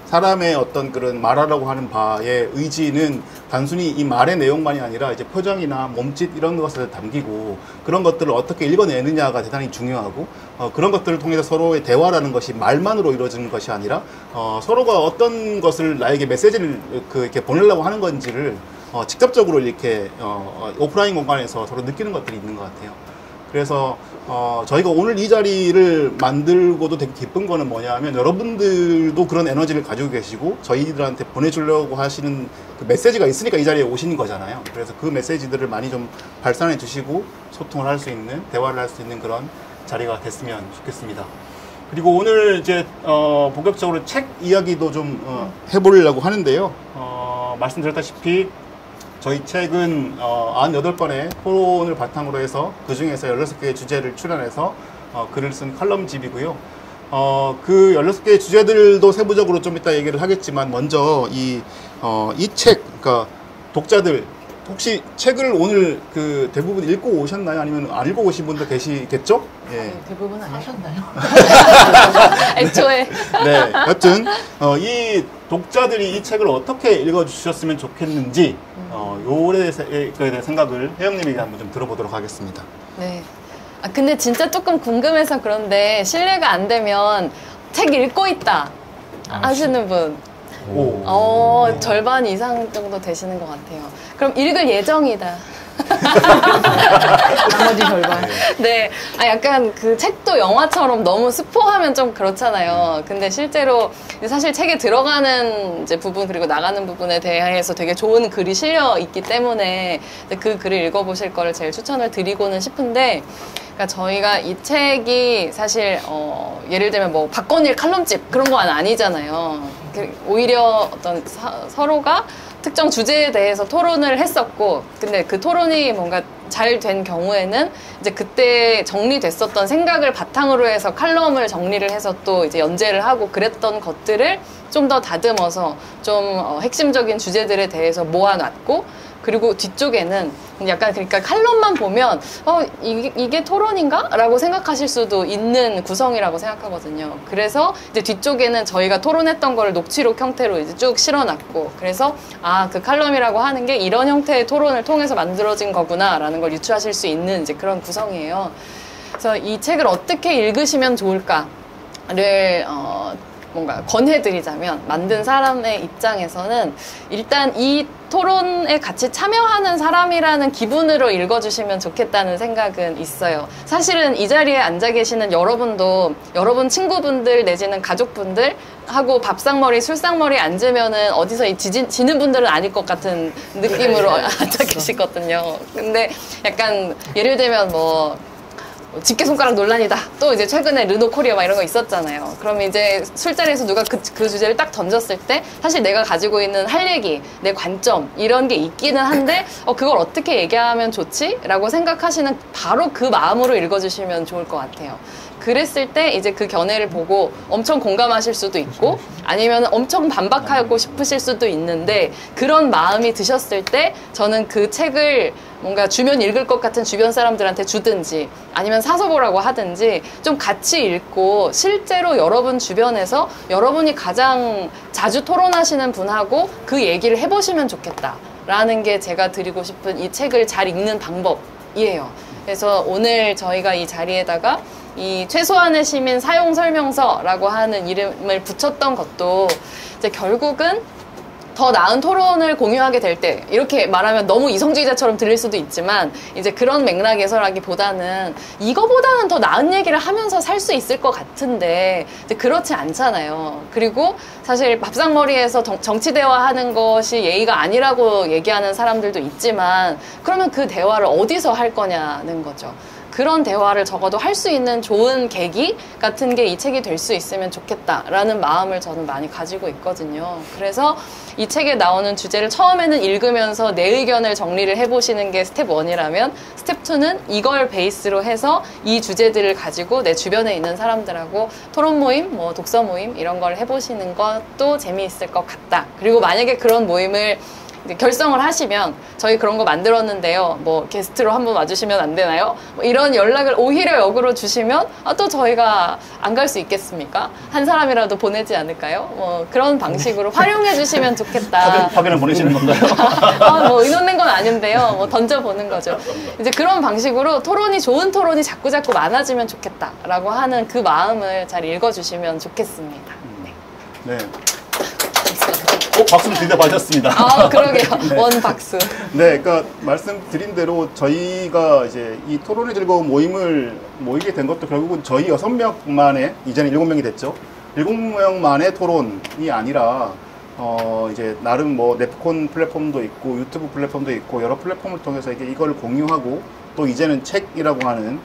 사람의 어떤 그런 말하라고 하는 바의 의지는 단순히 이 말의 내용만이 아니라 이제 표정이나 몸짓 이런 것을 담기고 그런 것들을 어떻게 읽어내느냐가 대단히 중요하고 그런 것들을 통해서 서로의 대화라는 것이 말만으로 이루어지는 것이 아니라 서로가 어떤 것을 나에게 메시지를 이렇게 보내려고 하는 건지를 직접적으로 이렇게 오프라인 공간에서 서로 느끼는 것들이 있는 것 같아요. 그래서 저희가 오늘 이 자리를 만들고도 되게 기쁜 거는 뭐냐면 여러분들도 그런 에너지를 가지고 계시고 저희들한테 보내주려고 하시는 그 메시지가 있으니까 이 자리에 오시는 거잖아요. 그래서 그 메시지들을 많이 좀 발산해 주시고 소통을 할 수 있는, 대화를 할 수 있는 그런 자리가 됐으면 좋겠습니다. 그리고 오늘 이제 본격적으로 책 이야기도 좀 해보려고 하는데요. 말씀드렸다시피 저희 책은 98번의 토론을 바탕으로 해서 그 중에서 16개의 주제를 출연해서 글을 쓴 칼럼집이고요. 그 16개의 주제들도 세부적으로 좀 이따 얘기를 하겠지만 먼저 이 책, 그러니까 독자들 혹시 책을 오늘 그 대부분 읽고 오셨나요? 아니면 안 읽고 오신 분도 계시겠죠? 예. 대부분 안 하셨나요? 애초에. 네. 여튼 이 독자들이 이 책을 어떻게 읽어주셨으면 좋겠는지 요에 대해 생각을 혜영님에게 한번 좀 들어보도록 하겠습니다. 네. 아, 근데 진짜 조금 궁금해서 그런데 실례가 안 되면 책 읽고 있다 하시는 분. 절반 이상 정도 되시는 것 같아요. 그럼 읽을 예정이다. 나머지 절반. 네. 약간 그 책도 영화처럼 너무 스포하면 좀 그렇잖아요. 근데 실제로 사실 책에 들어가는 이제 부분 그리고 나가는 부분에 대해서 되게 좋은 글이 실려 있기 때문에 그 글을 읽어보실 거를 제일 추천을 드리고는 싶은데, 그러니까 저희가 이 책이 사실 예를 들면 뭐 박건일 칼럼집 그런 건 아니잖아요. 오히려 어떤 서로가 특정 주제에 대해서 토론을 했었고, 근데 그 토론이 뭔가 잘 된 경우에는 이제 그때 정리됐었던 생각을 바탕으로 해서 칼럼을 정리를 해서 또 이제 연재를 하고 그랬던 것들을 좀 더 다듬어서 좀 핵심적인 주제들에 대해서 모아놨고, 그리고 뒤쪽에는 약간 그러니까 칼럼만 보면 이게 토론인가? 라고 생각하실 수도 있는 구성이라고 생각하거든요. 그래서 이제 뒤쪽에는 저희가 토론했던 거를 녹취록 형태로 이제 쭉 실어놨고, 그래서 그 칼럼이라고 하는 게 이런 형태의 토론을 통해서 만들어진 거구나 라는 걸 유추하실 수 있는 이제 그런 구성이에요. 그래서 이 책을 어떻게 읽으시면 좋을까를 뭔가 권해드리자면, 만든 사람의 입장에서는 일단 이 토론에 같이 참여하는 사람이라는 기분으로 읽어주시면 좋겠다는 생각은 있어요. 사실은 이 자리에 앉아 계시는 여러분도 여러분 친구분들 내지는 가족분들 하고 밥상머리, 술상머리 앉으면은 어디서 지는 분들은 아닐 것 같은 느낌으로 앉아 계시거든요. 근데 약간 예를 들면 뭐 집게손가락 논란이다. 또 이제 최근에 르노코리아 막 이런 거 있었잖아요. 그럼 이제 술자리에서 누가 그 주제를 딱 던졌을 때 사실 내가 가지고 있는 할 얘기, 내 관점 이런 게 있기는 한데 그걸 어떻게 얘기하면 좋지? 라고 생각하시는 바로 그 마음으로 읽어주시면 좋을 것 같아요. 그랬을 때 이제 그 견해를 보고 엄청 공감하실 수도 있고 아니면 엄청 반박하고 싶으실 수도 있는데, 그런 마음이 드셨을 때 저는 그 책을 뭔가 주변 읽을 것 같은 주변 사람들한테 주든지 아니면 사서 보라고 하든지 좀 같이 읽고, 실제로 여러분 주변에서 여러분이 가장 자주 토론하시는 분하고 그 얘기를 해보시면 좋겠다라는 게 제가 드리고 싶은 이 책을 잘 읽는 방법이에요. 그래서 오늘 저희가 이 자리에다가 이 최소한의 시민 사용 설명서라고 하는 이름을 붙였던 것도 이제 결국은 더 나은 토론을 공유하게 될 때, 이렇게 말하면 너무 이성주의자처럼 들릴 수도 있지만 이제 그런 맥락에서라기보다는 이거보다는 더 나은 얘기를 하면서 살 수 있을 것 같은데 이제 그렇지 않잖아요. 그리고 사실 밥상머리에서 정치 대화하는 것이 예의가 아니라고 얘기하는 사람들도 있지만, 그러면 그 대화를 어디서 할 거냐는 거죠. 그런 대화를 적어도 할 수 있는 좋은 계기 같은 게 이 책이 될 수 있으면 좋겠다라는 마음을 저는 많이 가지고 있거든요. 그래서 이 책에 나오는 주제를 처음에는 읽으면서 내 의견을 정리를 해보시는 게 스텝 1이라면, 스텝 2는 이걸 베이스로 해서 이 주제들을 가지고 내 주변에 있는 사람들하고 토론 모임, 뭐 독서 모임 이런 걸 해보시는 것도 재미있을 것 같다. 그리고 만약에 그런 모임을 결성을 하시면 저희 그런 거 만들었는데요, 뭐 게스트로 한번 와주시면 안 되나요? 뭐 이런 연락을 오히려 역으로 주시면 또 저희가 안 갈 수 있겠습니까? 한 사람이라도 보내지 않을까요? 뭐 그런 방식으로 활용해 주시면 좋겠다. 파견을 보내시는 건가요? 뭐 의논된 건 아닌데요, 뭐 던져보는 거죠. 이제 그런 방식으로 토론이, 좋은 토론이 자꾸자꾸 많아지면 좋겠다라고 하는 그 마음을 잘 읽어주시면 좋겠습니다. 네. 네. 박수를 대답하셨습니다. 그러게요. 원 박수. 네, 그러니까 말씀드린 대로 저희가 이제 이 토론의 즐거운 모임을 모이게 된 것도 결국은 저희 6명만의, 이제는 7명이 됐죠. 7명만의 토론이 아니라 이제 나름 뭐 넵콘 플랫폼도 있고 유튜브 플랫폼도 있고 여러 플랫폼을 통해서 이걸 공유하고 또 이제는 책이라고 하는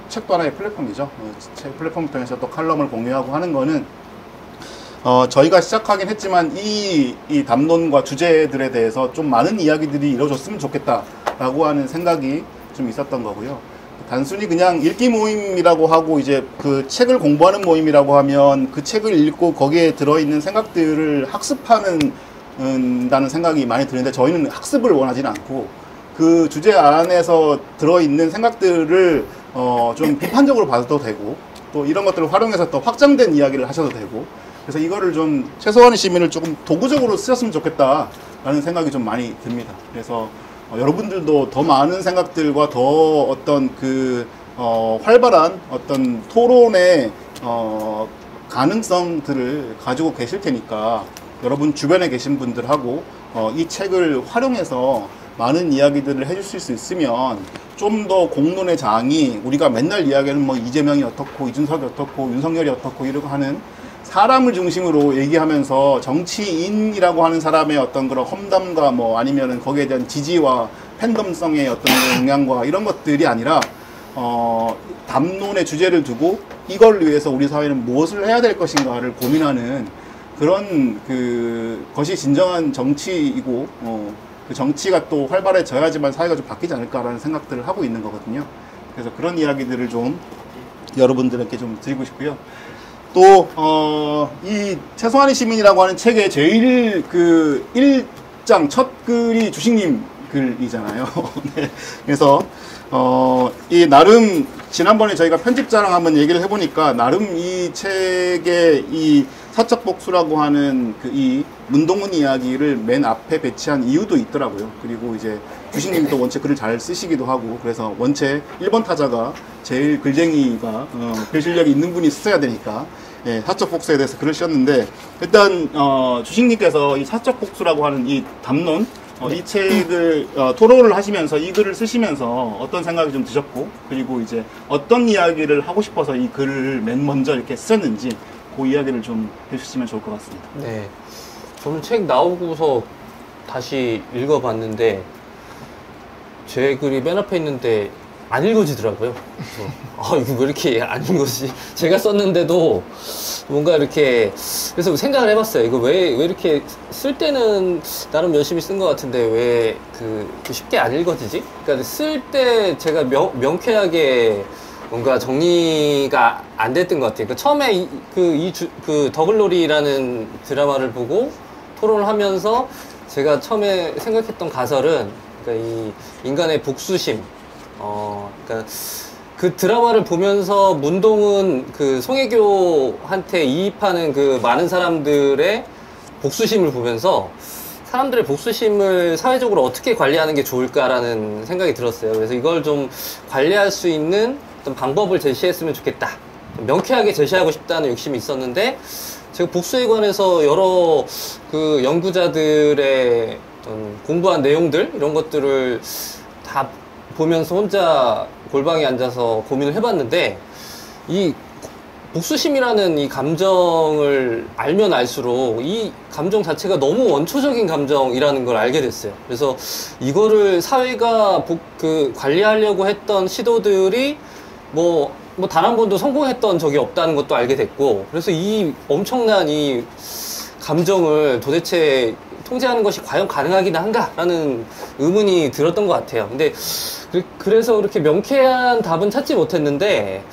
책도 하나의 플랫폼이죠. 책 플랫폼을 통해서 또 칼럼을 공유하고 하는 거는 저희가 시작하긴 했지만 이 담론과 주제들에 대해서 좀 많은 이야기들이 이루어졌으면 좋겠다라고 하는 생각이 좀 있었던 거고요. 단순히 그냥 읽기 모임이라고 하고 이제 그 책을 공부하는 모임이라고 하면 그 책을 읽고 거기에 들어있는 생각들을 학습하는 다는 생각이 많이 드는데 저희는 학습을 원하지는 않고 그 주제 안에서 들어있는 생각들을 좀 비판적으로 봐도 되고 또 이런 것들을 활용해서 또 확장된 이야기를 하셔도 되고 그래서 이거를 좀 최소한의 시민을 조금 도구적으로 쓰셨으면 좋겠다라는 생각이 좀 많이 듭니다. 그래서 여러분들도 더 많은 생각들과 더 어떤 활발한 어떤 토론의 가능성들을 가지고 계실 테니까 여러분 주변에 계신 분들하고 이 책을 활용해서 많은 이야기들을 해줄 수 있으면 좀 더 공론의 장이 우리가 맨날 이야기하는 뭐 이재명이 어떻고 이준석이 어떻고 윤석열이 어떻고 이러고 하는 사람을 중심으로 얘기하면서 정치인이라고 하는 사람의 어떤 그런 험담과 뭐 아니면은 거기에 대한 지지와 팬덤성의 어떤 영향과 이런 것들이 아니라 담론의 주제를 두고 이걸 위해서 우리 사회는 무엇을 해야 될 것인가를 고민하는 그런 것이 진정한 정치이고 그 정치가 또 활발해져야지만 사회가 좀 바뀌지 않을까라는 생각들을 하고 있는 거거든요. 그래서 그런 이야기들을 좀 여러분들에게 좀 드리고 싶고요. 또 이 최소한의 시민이라고 하는 책의 제일 1장 첫 글이 주식님 글이잖아요. 네. 그래서 이 나름 지난번에 저희가 편집자랑 한번 얘기를 해보니까 나름 이 책의 이 사적 복수라고 하는 이 문동은 이야기를 맨 앞에 배치한 이유도 있더라고요. 그리고 이제 주식님도 원체 글을 잘 쓰시기도 하고 그래서 원체 1번 타자가 제일 글쟁이가 글 실력이 있는 분이 써야 되니까 예, 사적 복수에 대해서 글을 쓰셨는데 일단 주식님께서 이 사적 복수라고 하는 이 담론 이 책을 토론을 하시면서 이 글을 쓰시면서 어떤 생각이 좀 드셨고 그리고 이제 어떤 이야기를 하고 싶어서 이 글을 맨 먼저 이렇게 쓰셨는지 그 이야기를 좀 해주시면 좋을 것 같습니다. 네, 저는 책 나오고서 다시 읽어봤는데 제 글이 맨 앞에 있는데 안 읽어지더라고요. 그래서 이거 왜 이렇게 안 읽어지지? 제가 썼는데도 뭔가 이렇게 그래서 생각을 해봤어요. 이거 왜 이렇게 쓸 때는 나름 열심히 쓴 것 같은데 왜 쉽게 안 읽어지지? 그러니까 쓸 때 제가 명쾌하게 뭔가 정리가 안 됐던 것 같아요. 처음에 더글로리라는 드라마를 보고 토론을 하면서 제가 처음에 생각했던 가설은 그러니까 이 인간의 복수심, 그러니까 그 드라마를 보면서 문동은 송혜교한테 이입하는 많은 사람들의 복수심을 보면서 사람들의 복수심을 사회적으로 어떻게 관리하는 게 좋을까라는 생각이 들었어요. 그래서 이걸 좀 관리할 수 있는 어떤 방법을 제시했으면 좋겠다. 명쾌하게 제시하고 싶다는 욕심이 있었는데 제가 복수에 관해서 여러 연구자들의 어떤 공부한 내용들 이런 것들을 다 보면서 혼자 골방에 앉아서 고민을 해봤는데 이 복수심이라는 이 감정을 알면 알수록 이 감정 자체가 너무 원초적인 감정이라는 걸 알게 됐어요. 그래서 이거를 사회가 관리하려고 했던 시도들이 단 한 번도 성공했던 적이 없다는 것도 알게 됐고 그래서 이 엄청난 이 감정을 도대체 통제하는 것이 과연 가능하긴 한가라는 의문이 들었던 것 같아요. 근데 그래서 그렇게 명쾌한 답은 찾지 못했는데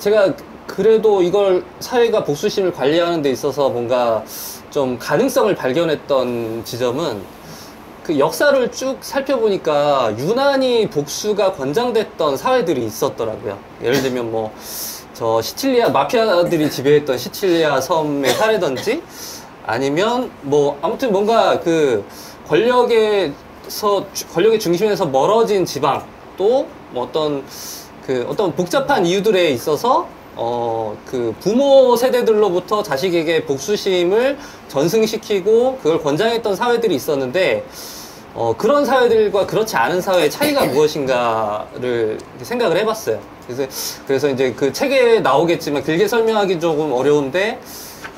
제가 그래도 이걸 사회가 복수심을 관리하는 데 있어서 뭔가 좀 가능성을 발견했던 지점은 역사를 쭉 살펴보니까 유난히 복수가 권장됐던 사회들이 있었더라고요. 예를 들면 저 시칠리아 마피아들이 지배했던 시칠리아 섬의 사례든지 아니면 아무튼 뭔가 권력의 중심에서 멀어진 지방 또 어떤 복잡한 이유들에 있어서 그 부모 세대들로부터 자식에게 복수심을 전승시키고 그걸 권장했던 사회들이 있었는데, 그런 사회들과 그렇지 않은 사회의 차이가 무엇인가를 생각을 해봤어요. 그래서 이제 그 책에 나오겠지만 길게 설명하기 조금 어려운데,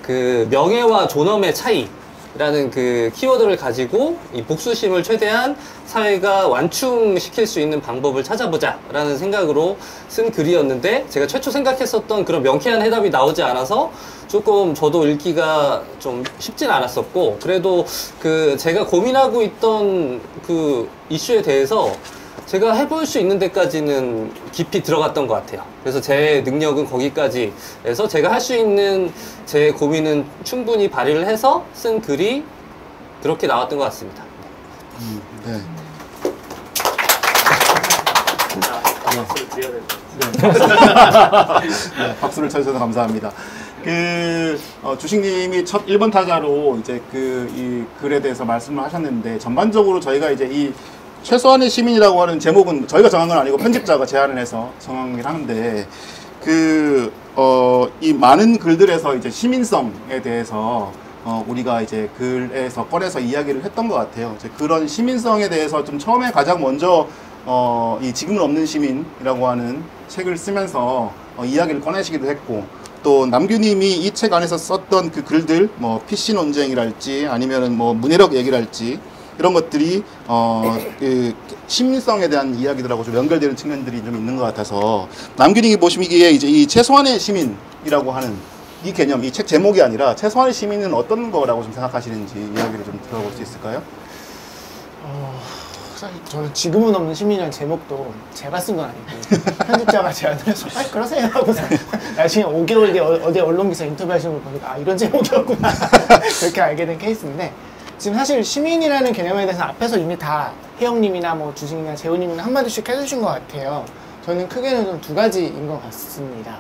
그 명예와 존엄의 차이라는 그 키워드를 가지고 이 복수심을 최대한 사회가 완충시킬 수 있는 방법을 찾아보자 라는 생각으로 쓴 글이었는데, 제가 최초 생각했었던 그런 명쾌한 해답이 나오지 않아서 조금 저도 읽기가 좀 쉽진 않았었고, 그래도 그 제가 고민하고 있던 그 이슈에 대해서 제가 해볼 수 있는 데까지는 깊이 들어갔던 것 같아요. 그래서 제 능력은 거기까지 해서 제가 할 수 있는 제 고민은 충분히 발휘를 해서 쓴 글이 그렇게 나왔던 것 같습니다. 네. 박수를 드려야 될 것 같아요. 네, 박수를 쳐주셔서 감사합니다. 주식님이 첫 1번 타자로 이제 이 글에 대해서 말씀을 하셨는데, 전반적으로 저희가 이제 이 최소한의 시민이라고 하는 제목은 저희가 정한 건 아니고 편집자가 제안을 해서 정하긴 하는데, 이 많은 글들에서 이제 시민성에 대해서 우리가 이제 글에서 꺼내서 이야기를 했던 것 같아요. 이제 그런 시민성에 대해서 좀 처음에 가장 먼저 이 지금은 없는 시민이라고 하는 책을 쓰면서 이야기를 꺼내시기도 했고, 또 남규님이 이 책 안에서 썼던 그 글들, 뭐 PC 논쟁이랄지 아니면은 뭐 문해력 얘기랄지 이런 것들이 그 시민성에 대한 이야기들하고 좀 연결되는 측면들이 좀 있는 것 같아서, 남규님이 보시기에 이제 이 최소한의 시민이라고 하는 이 개념, 이 책 제목이 아니라 최소한의 시민은 어떤 거라고 좀 생각하시는지 이야기를 좀 들어볼 수 있을까요? 사실 저는 지금은 없는 시민이라는 제목도 제가 쓴 건 아니고 편집자가 제안을 해서 그러세요 하고 나중에 5개월 뒤에 어디 언론기사 인터뷰하시는 걸 보니까 이런 제목이었구나 그렇게 알게 된 케이스인데, 지금 사실 시민이라는 개념에 대해서 앞에서 이미 다 혜영님이나 뭐 주식이나 재훈님이나 한마디씩 해주신 것 같아요. 저는 크게는 좀 두 가지인 것 같습니다.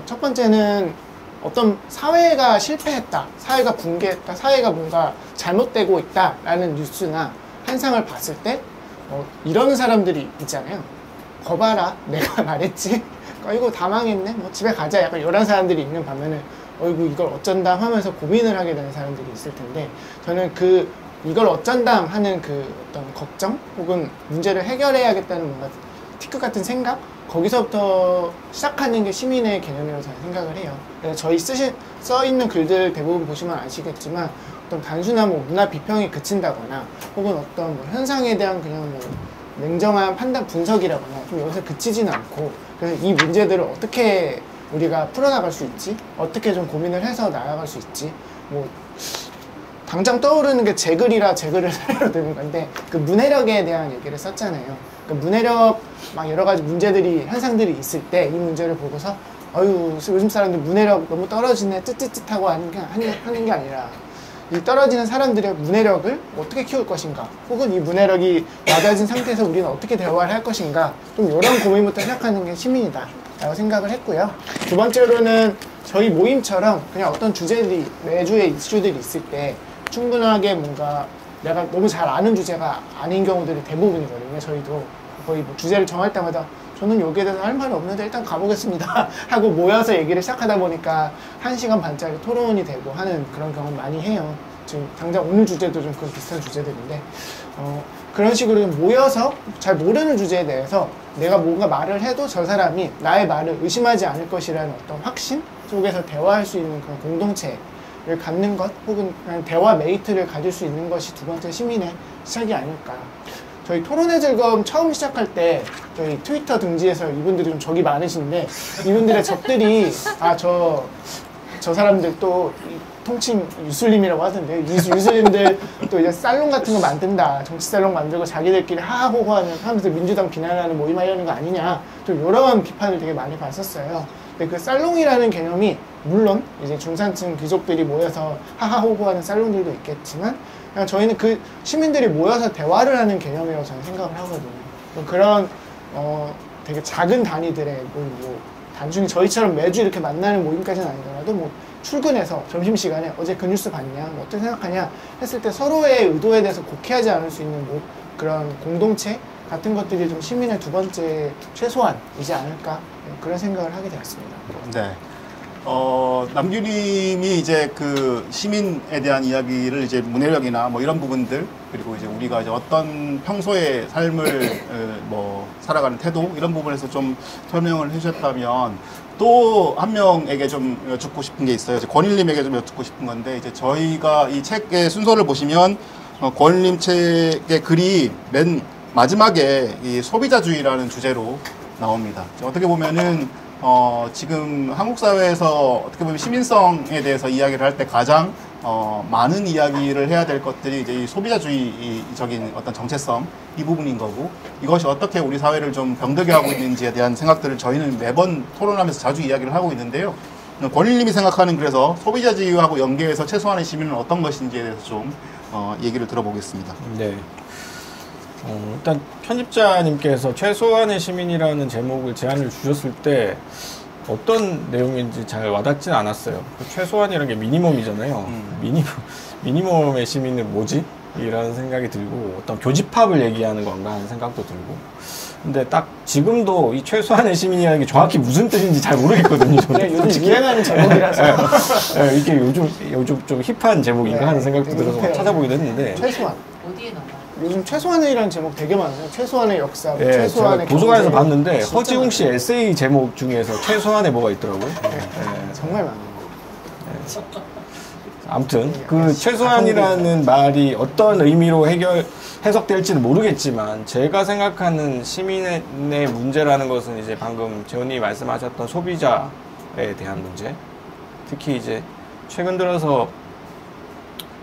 첫 번째는 어떤 사회가 실패했다, 사회가 붕괴했다, 사회가 뭔가 잘못되고 있다라는 뉴스나 현상을 봤을 때 이러는 사람들이 있잖아요. 거봐라, 내가 말했지? 이거 다 망했네? 뭐 집에 가자. 약간 이런 사람들이 있는 반면에 어이구 이걸 어쩐담 하면서 고민을 하게 되는 사람들이 있을 텐데, 저는 이걸 어쩐담 하는 그 어떤 걱정 혹은 문제를 해결해야겠다는 뭔가 티끌 같은 생각, 거기서부터 시작하는 게 시민의 개념이라고 저는 생각을 해요. 그래서 저희 써있는 글들 대부분 보시면 아시겠지만, 어떤 단순한 뭐 문화 비평에 그친다거나 혹은 어떤 뭐 현상에 대한 그냥 뭐 냉정한 판단 분석이라거나 좀 여기서 그치지는 않고, 그래서 이 문제들을 어떻게 우리가 풀어나갈 수 있지, 어떻게 좀 고민을 해서 나아갈 수 있지, 뭐 당장 떠오르는 게 제 글이라 제 글을 사례로 드는 건데, 그 문해력에 대한 얘기를 썼잖아요. 그 문해력 막 여러 가지 문제들이 현상들이 있을 때 이 문제를 보고서 어유 요즘 사람들 문해력 너무 떨어지네 쯧쯧쯧하고 하는 게 아니라, 이 떨어지는 사람들의 문해력을 어떻게 키울 것인가, 혹은 이 문해력이 낮아진 상태에서 우리는 어떻게 대화를 할 것인가, 좀 이런 고민부터 시작하는 게 시민이다 라고 생각을 했고요. 두 번째로는 저희 모임처럼 그냥 어떤 주제들이, 매주의 이슈들이 있을 때 충분하게 뭔가 내가 너무 잘 아는 주제가 아닌 경우들이 대부분이거든요. 저희도 거의 뭐 주제를 정할 때마다 저는 여기에 대해서 할 말이 없는데 일단 가보겠습니다 하고 모여서 얘기를 시작하다 보니까 1시간 반짜리 토론이 되고 하는 그런 경우 많이 해요. 지금 당장 오늘 주제도 좀 그런 비슷한 주제들인데, 그런 식으로 좀 모여서 잘 모르는 주제에 대해서 내가 뭔가 말을 해도 저 사람이 나의 말을 의심하지 않을 것이라는 어떤 확신 속에서 대화할 수 있는 그런 공동체를 갖는 것, 혹은 그냥 대화 메이트를 가질 수 있는 것이 두 번째 시민의 시작이 아닐까. 저희 토론의 즐거움 처음 시작할 때 저희 트위터 등지에서 이분들이 좀 적이 많으신데, 이분들의 적들이 저 사람들 또 통칭 유슬림이라고 하던데, 유슬림들 또 이제 살롱 같은 거 만든다, 정치 살롱 만들고 자기들끼리 하하호호 하면서 민주당 비난하는 모임하려는 거 아니냐, 좀 이런 비판을 되게 많이 봤었어요. 근데 그 살롱이라는 개념이 물론 이제 중산층 귀족들이 모여서 하하호호하는 살롱들도 있겠지만, 그냥 저희는 그 시민들이 모여서 대화를 하는 개념이라고 저는 생각을 하거든요. 그런 되게 작은 단위들의 뭐 단순히 저희처럼 매주 이렇게 만나는 모임까지는 아니더라도 뭐 출근해서 점심시간에 어제 그 뉴스 봤냐, 뭐 어떻게 생각하냐 했을 때 서로의 의도에 대해서 곡해하지 않을 수 있는 뭐 그런 공동체, 같은 것들이 좀 시민의 두 번째 최소한이지 않을까 네, 그런 생각을 하게 되었습니다. 네. 남규님이 이제 그 시민에 대한 이야기를 이제 문해력이나 뭐 이런 부분들 그리고 이제 우리가 이제 어떤 평소의 삶을 뭐 살아가는 태도 이런 부분에서 좀 설명을 해주셨다면 또 한 명에게 좀 여쭙고 싶은 게 있어요. 이제 권일님에게 좀 여쭙고 싶은 건데 이제 저희가 이 책의 순서를 보시면 권일님 책의 글이 맨 마지막에 이 소비자주의라는 주제로 나옵니다. 어떻게 보면은 지금 한국 사회에서 어떻게 보면 시민성에 대해서 이야기를 할 때 가장 많은 이야기를 해야 될 것들이 이제 이 소비자주의적인 어떤 정체성 이 부분인 거고 이것이 어떻게 우리 사회를 좀 병들게 하고 있는지에 대한 생각들을 저희는 매번 토론하면서 자주 이야기를 하고 있는데요. 권일님이 생각하는 그래서 소비자주의하고 연계해서 최소한의 시민은 어떤 것인지에 대해서 좀 얘기를 들어보겠습니다. 네. 일단 편집자님께서 최소한의 시민이라는 제목을 제안을 주셨을 때 어떤 내용인지 잘 와닿지는 않았어요. 그 최소한이라는 게 미니멈이잖아요. 미니멈의 시민은 뭐지? 이라는 생각이 들고 어떤 교집합을 얘기하는 건가 하는 생각도 들고 근데 딱 지금도 이 최소한의 시민이라는 게 정확히 무슨 뜻인지 잘 모르겠거든요. 네, 요즘 유행하는 제목이라서 이게 요즘 좀 힙한 제목인가 하는 생각도 들어서 힙해요. 찾아보기도 했는데 최소한 어디에 나와요? 요즘 최소한이라는 제목 되게 많아요. 최소한의 역사, 예, 제가 최소한의 도서관에서 경제. 봤는데 진짜 허지웅 씨 많아요. 에세이 제목 중에서 최소한의 뭐가 있더라고요. 정말 많아요. 아무튼 그 최소한이라는 말이 어떤 의미로 해석될지는 모르겠지만 제가 생각하는 시민의 문제라는 것은 이제 방금 재훈님이 말씀하셨던 소비자에 대한 문제, 특히 이제 최근 들어서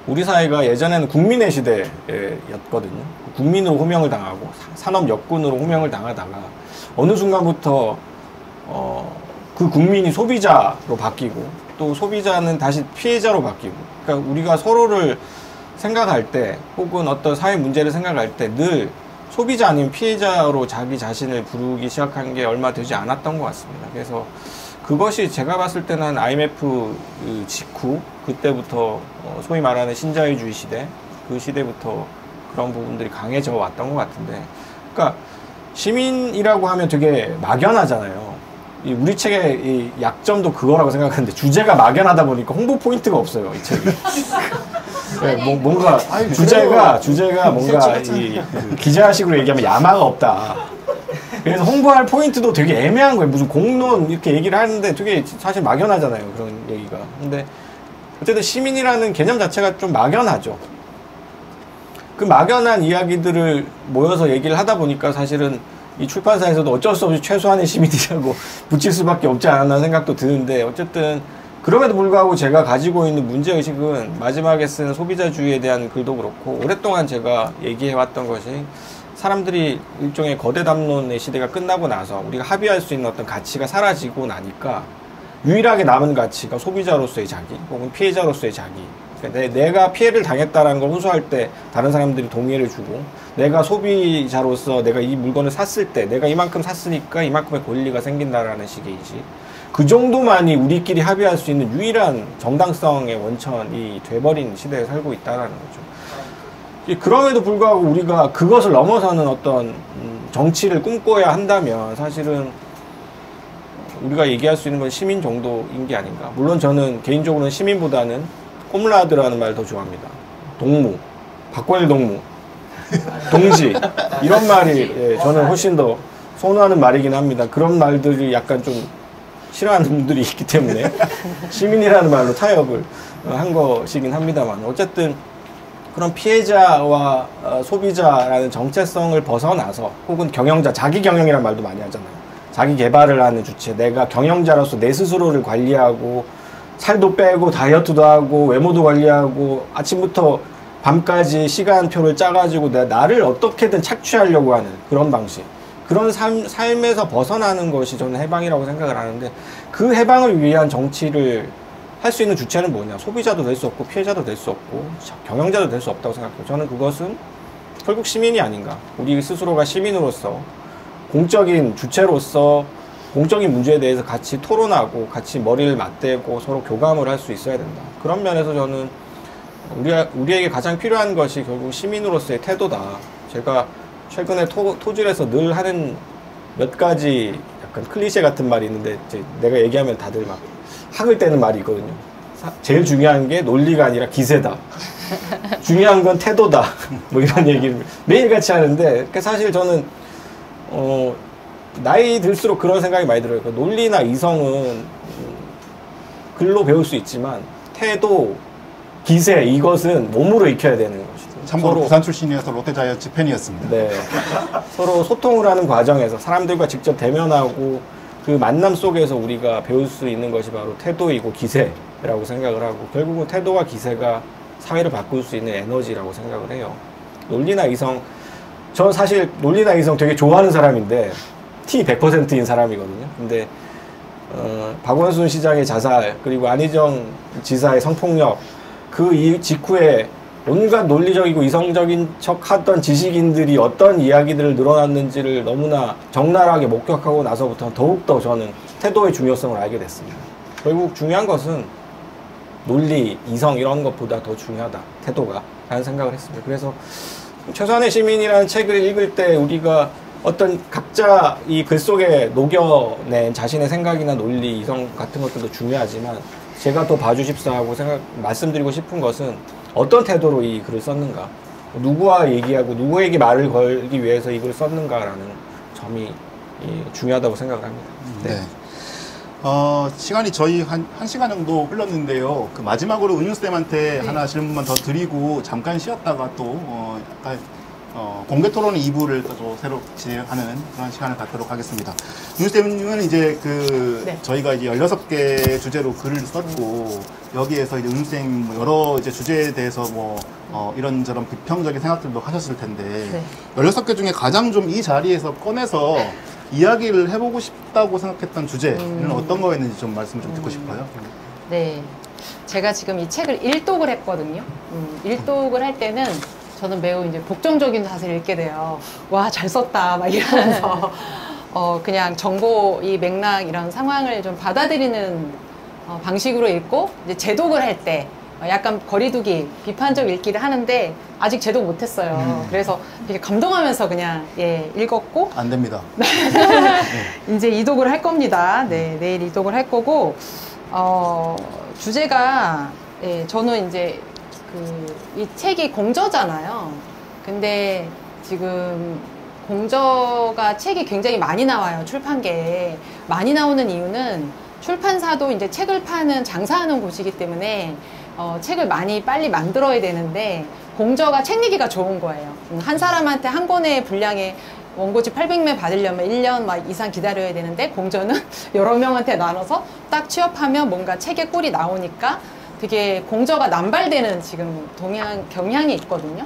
우리 사회가 예전에는 국민의 시대였거든요. 국민으로 호명을 당하고 산업 역군으로 호명을 당하다가 어느 순간부터 그 국민이 소비자로 바뀌고 또 소비자는 다시 피해자로 바뀌고 그러니까 우리가 서로를 생각할 때 혹은 어떤 사회 문제를 생각할 때 늘 소비자 아니면 피해자로 자기 자신을 부르기 시작한 게 얼마 되지 않았던 것 같습니다. 그래서 그것이 제가 봤을 때는 IMF 직후 그때부터 소위 말하는 신자유주의 시대 그 시대부터 그런 부분들이 강해져 왔던 것 같은데 그러니까 시민이라고 하면 되게 막연하잖아요. 우리 책의 이 약점도 그거라고 생각하는데 주제가 막연하다 보니까 홍보 포인트가 없어요, 이 책이. 네, 뭔가 주제가 뭔가 그 기자식으로 얘기하면 야마가 없다. 그래서 홍보할 포인트도 되게 애매한 거예요. 무슨 공론 이렇게 얘기를 하는데 되게 사실 막연하잖아요, 그런 얘기가. 근데 어쨌든 시민이라는 개념 자체가 좀 막연하죠. 그 막연한 이야기들을 모여서 얘기를 하다 보니까 사실은 이 출판사에서도 어쩔 수 없이 최소한의 시민이라고 붙일 수밖에 없지 않았나 생각도 드는데 어쨌든 그럼에도 불구하고 제가 가지고 있는 문제의식은 마지막에 쓴 소비자주의에 대한 글도 그렇고 오랫동안 제가 얘기해왔던 것이 사람들이 일종의 거대 담론의 시대가 끝나고 나서 우리가 합의할 수 있는 어떤 가치가 사라지고 나니까 유일하게 남은 가치가 소비자로서의 자기 혹은 피해자로서의 자기. 그러니까 내가 피해를 당했다는 걸 호소할 때 다른 사람들이 동의를 주고 내가 소비자로서 내가 이 물건을 샀을 때 내가 이만큼 샀으니까 이만큼의 권리가 생긴다라는 식의 인식. 그 정도만이 우리끼리 합의할 수 있는 유일한 정당성의 원천이 돼버린 시대에 살고 있다는 거죠. 그럼에도 불구하고 우리가 그것을 넘어서는 어떤 정치를 꿈꿔야 한다면 사실은 우리가 얘기할 수 있는 건 시민 정도인 게 아닌가. 물론 저는 개인적으로는 시민보다는 꼼라드라는 말 더 좋아합니다. 동무, 박권일 동무, 동지 이런 말이 저는 훨씬 더 선호하는 말이긴 합니다. 그런 말들이 약간 좀 싫어하는 분들이 있기 때문에 시민이라는 말로 타협을 한 것이긴 합니다만 어쨌든 그런 피해자와 소비자라는 정체성을 벗어나서 혹은 경영자, 자기 경영이라는 말도 많이 하잖아요. 자기 개발을 하는 주체, 내가 경영자로서 내 스스로를 관리하고 살도 빼고 다이어트도 하고 외모도 관리하고 아침부터 밤까지 시간표를 짜가지고 나를 어떻게든 착취하려고 하는 그런 방식. 그런 삶에서 벗어나는 것이 저는 해방이라고 생각을 하는데 그 해방을 위한 정치를 할 수 있는 주체는 뭐냐. 소비자도 될 수 없고 피해자도 될 수 없고 경영자도 될 수 없다고 생각해요. 저는 그것은 결국 시민이 아닌가. 우리 스스로가 시민으로서 공적인 주체로서 공적인 문제에 대해서 같이 토론하고 같이 머리를 맞대고 서로 교감을 할 수 있어야 된다. 그런 면에서 저는 우리에게 가장 필요한 것이 결국 시민으로서의 태도다. 제가 최근에 토질에서 늘 하는 몇 가지 약간 클리셰 같은 말이 있는데 이제 내가 얘기하면 다들 막 학을 떼는 말이 있거든요. 제일 중요한 게 논리가 아니라 기세다. 중요한 건 태도다. 뭐 이런 얘기를 매일같이 하는데 사실 저는 나이 들수록 그런 생각이 많이 들어요. 논리나 이성은 글로 배울 수 있지만 태도, 기세 이것은 몸으로 익혀야 되는 것이죠. 참고로 부산 출신이어서 롯데자이언츠 팬이었습니다. 네. 서로 소통을 하는 과정에서 사람들과 직접 대면하고 그 만남 속에서 우리가 배울 수 있는 것이 바로 태도이고 기세라고 생각을 하고 결국은 태도와 기세가 사회를 바꿀 수 있는 에너지라고 생각을 해요. 논리나 이성, 저 사실 논리나 이성 되게 좋아하는 사람인데 T 100%인 사람이거든요. 근데 박원순 시장의 자살 그리고 안희정 지사의 성폭력 그 직후에 온갖 논리적이고 이성적인 척 하던 지식인들이 어떤 이야기들을 늘어났는지를 너무나 적나라하게 목격하고 나서부터 더욱더 저는 태도의 중요성을 알게 됐습니다. 결국 중요한 것은 논리, 이성 이런 것보다 더 중요하다. 태도가 라는 생각을 했습니다. 그래서 최소한의 시민이라는 책을 읽을 때 우리가 어떤 각자 이 글 속에 녹여낸 자신의 생각이나 논리, 이성 같은 것들도 중요하지만 제가 더 봐주십사하고 말씀드리고 싶은 것은 어떤 태도로 이 글을 썼는가, 누구와 얘기하고 누구에게 말을 걸기 위해서 이 글을 썼는가라는 점이 중요하다고 생각을 합니다. 네. 시간이 저희 한 시간 정도 흘렀는데요. 그 마지막으로 은유쌤한테 하나 질문만 더 드리고 잠깐 쉬었다가 또 약간 공개 토론 2부를 또 새로 진행하는 그런 시간을 갖도록 하겠습니다. 은유쌤은 이제 저희가 이제 16개 주제로 글을 썼고 여기에서 이제 은유쌤 여러 이제 주제에 대해서 이런저런 비평적인 생각들도 하셨을 텐데 16개 중에 가장 좀 이 자리에서 꺼내서 이야기를 해보고 싶다고 생각했던 주제는 어떤 거였는지 좀 말씀을 좀 듣고 싶어요. 네. 제가 지금 이 책을 일독을 했거든요. 일독을 할 때는 저는 매우 이제 복종적인 자세를 읽게 돼요. 와, 잘 썼다. 막 이러면서. 그냥 정보, 이 맥락, 이런 상황을 좀 받아들이는 방식으로 읽고, 이제 제독을 할 때 약간 거리두기, 비판적 읽기를 하는데 아직 제독 못했어요. 그래서 되게 감동하면서 그냥 읽었고. 안 됩니다. 이제 이독을 할 겁니다. 네, 내일 이독을 할 거고, 주제가, 저는 이제 이 책이 공저잖아요. 근데 지금 공저가 책이 굉장히 많이 나와요. 출판계에. 많이 나오는 이유는 출판사도 이제 책을 파는 장사하는 곳이기 때문에 책을 빨리 만들어야 되는데 공저가 책 내기가 좋은 거예요. 한 사람한테 한 권의 분량의 원고지 800매 받으려면 1년 이상 기다려야 되는데 공저는 여러 명한테 나눠서 딱 취업하면 뭔가 책의 꼴이 나오니까 되게 공저가 남발되는 지금 경향이 있거든요.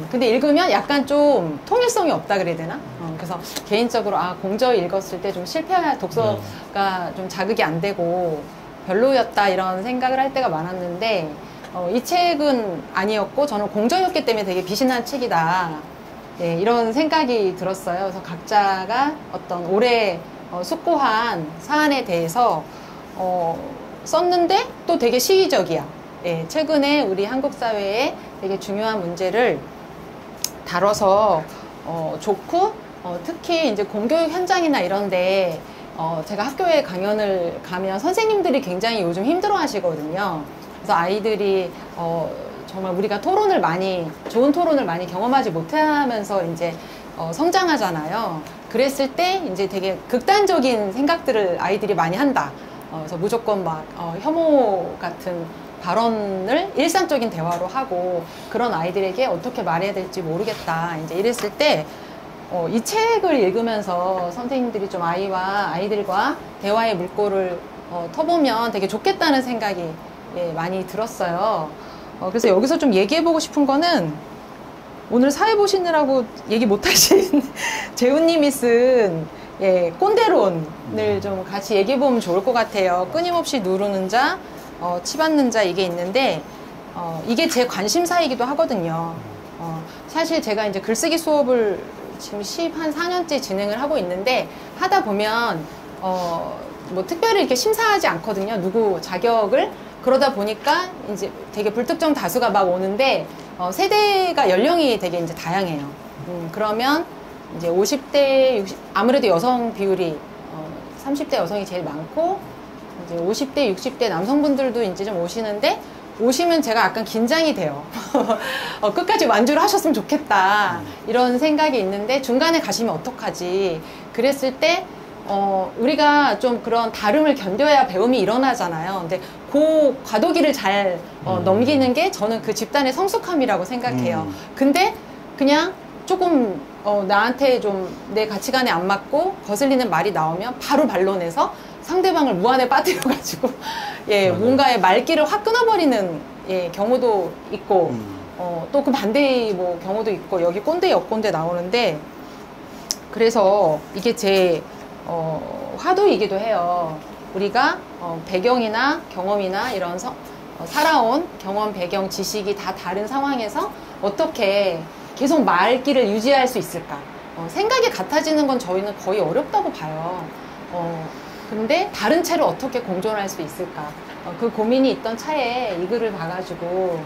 근데 읽으면 약간 좀 통일성이 없다 그래야 되나? 그래서 개인적으로 공저 읽었을 때 좀 독서가 좀 자극이 안 되고 별로였다 이런 생각을 할 때가 많았는데 이 책은 아니었고 저는 공저였기 때문에 되게 비신한 책이다. 이런 생각이 들었어요. 그래서 각자가 어떤 오래 숙고한 사안에 대해서 썼는데 또 되게 시의적이야. 최근에 우리 한국 사회에 되게 중요한 문제를 다뤄서 좋고 특히 이제 공교육 현장이나 이런데 제가 학교에 강연을 가면 선생님들이 굉장히 요즘 힘들어 하시거든요. 그래서 아이들이 정말 우리가 좋은 토론을 많이 경험하지 못하면서 이제 성장하잖아요. 그랬을 때 이제 되게 극단적인 생각들을 아이들이 많이 한다. 그래서 무조건 혐오 같은 발언을 일상적인 대화로 하고 그런 아이들에게 어떻게 말해야 될지 모르겠다. 이제 이랬을 때 이 책을 읽으면서 선생님들이 좀 아이들과 대화의 물꼬를 터보면 되게 좋겠다는 생각이 많이 들었어요. 그래서 여기서 좀 얘기해보고 싶은 거는 오늘 사회 보시느라고 얘기 못하신 재훈님이 쓴 꼰대론을 좀 같이 얘기해보면 좋을 것 같아요. 끊임없이 누르는 자, 치받는 자 이게 있는데 이게 제 관심사이기도 하거든요. 사실 제가 이제 글쓰기 수업을 지금 14년째 진행을 하고 있는데 하다 보면 특별히 이렇게 심사하지 않거든요. 누구 자격을. 그러다 보니까 이제 되게 불특정 다수가 막 오는데 세대가 연령이 되게 이제 다양해요. 그러면 이제 50대, 60, 아무래도 여성 비율이 30대 여성이 제일 많고 이제 50대, 60대 남성분들도 이제 좀 오시는데 오시면 제가 약간 긴장이 돼요. 끝까지 완주를 하셨으면 좋겠다 이런 생각이 있는데 중간에 가시면 어떡하지? 그랬을 때 우리가 좀 그런 다름을 견뎌야 배움이 일어나잖아요. 근데 그 과도기를 잘 넘기는 게 저는 그 집단의 성숙함이라고 생각해요. 근데 그냥 조금 나한테 좀 내 가치관에 안 맞고 거슬리는 말이 나오면 바로 반론해서 상대방을 무한에 빠뜨려가지고 예 뭔가의 말귀를 확 끊어버리는 예 경우도 있고 또 그 반대의 뭐 경우도 있고 여기 꼰대 역꼰대 나오는데 그래서 이게 제 화두이기도 해요. 우리가 배경이나 경험이나 이런 살아온 경험, 배경, 지식이 다 다른 상황에서 어떻게 계속 말귀를 유지할 수 있을까? 생각이 같아지는 건 저희는 거의 어렵다고 봐요. 근데 다른 채로 어떻게 공존할 수 있을까? 그 고민이 있던 차에 이 글을 봐가지고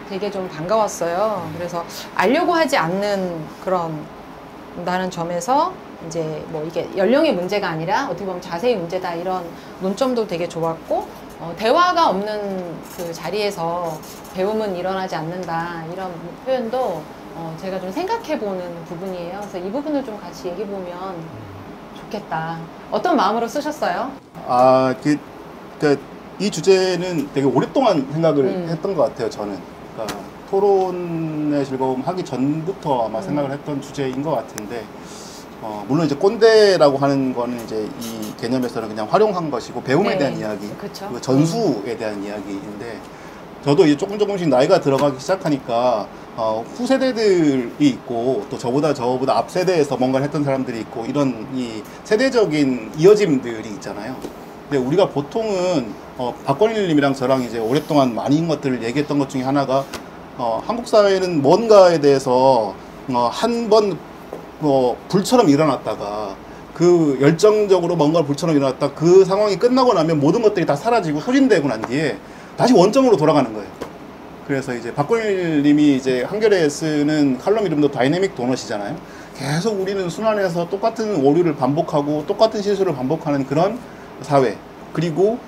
되게 좀 반가웠어요. 그래서 알려고 하지 않는 그런다는 점에서 이제 뭐 이게 연령의 문제가 아니라 어떻게 보면 자세의 문제다 이런 논점도 되게 좋았고 대화가 없는 그 자리에서 배움은 일어나지 않는다 이런 표현도 제가 좀 생각해보는 부분이에요. 그래서 이 부분을 좀 같이 얘기해보면 좋겠다. 어떤 마음으로 쓰셨어요? 이 주제는 되게 오랫동안 생각을 했던 것 같아요, 저는. 그러니까 토론의 즐거움 하기 전부터 아마 생각을 했던 주제인 것 같은데, 물론 이제 꼰대라고 하는 거는 이제 이 개념에서는 그냥 활용한 것이고, 배움에 대한 이야기, 그쵸? 그 전수에 대한 이야기인데, 저도 이제 조금씩 나이가 들어가기 시작하니까, 후세대들이 있고, 또 저보다 앞 세대에서 뭔가를 했던 사람들이 있고, 이런 이 세대적인 이어짐들이 있잖아요. 근데 우리가 보통은, 박건일님이랑 저랑 이제 오랫동안 많은 것들을 얘기했던 것 중에 하나가, 한국 사회는 뭔가에 대해서, 한번 불처럼 일어났다가, 그 열정적으로 뭔가 불처럼 일어났다 그 상황이 끝나고 나면 모든 것들이 다 사라지고 소진되고 난 뒤에 다시 원점으로 돌아가는 거예요. 그래서 이제 박건일 님이 이제 한겨레에 쓰는 칼럼 이름도 다이내믹 도넛이잖아요. 계속 우리는 순환해서 똑같은 오류를 반복하고 똑같은 실수를 반복하는 그런 사회. 그리고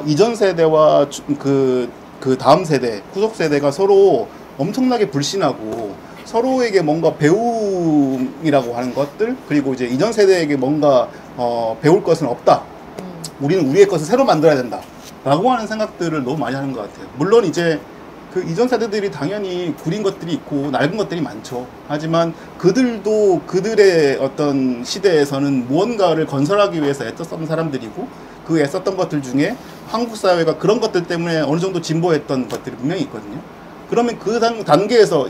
이전 세대와 그 다음 세대, 후속 세대가 서로 엄청나게 불신하고 서로에게 뭔가 배움이라고 하는 것들, 그리고 이제 이전 세대에게 뭔가 배울 것은 없다. 우리는 우리의 것을 새로 만들어야 된다. 라고 하는 생각들을 너무 많이 하는 것 같아요. 물론 이제 그 이전 세대들이 당연히 구린 것들이 있고 낡은 것들이 많죠. 하지만 그들도 그들의 어떤 시대에서는 무언가를 건설하기 위해서 애썼던 사람들이고 그 애썼던 것들 중에 한국 사회가 그런 것들 때문에 어느 정도 진보했던 것들이 분명히 있거든요. 그러면 그 단계에서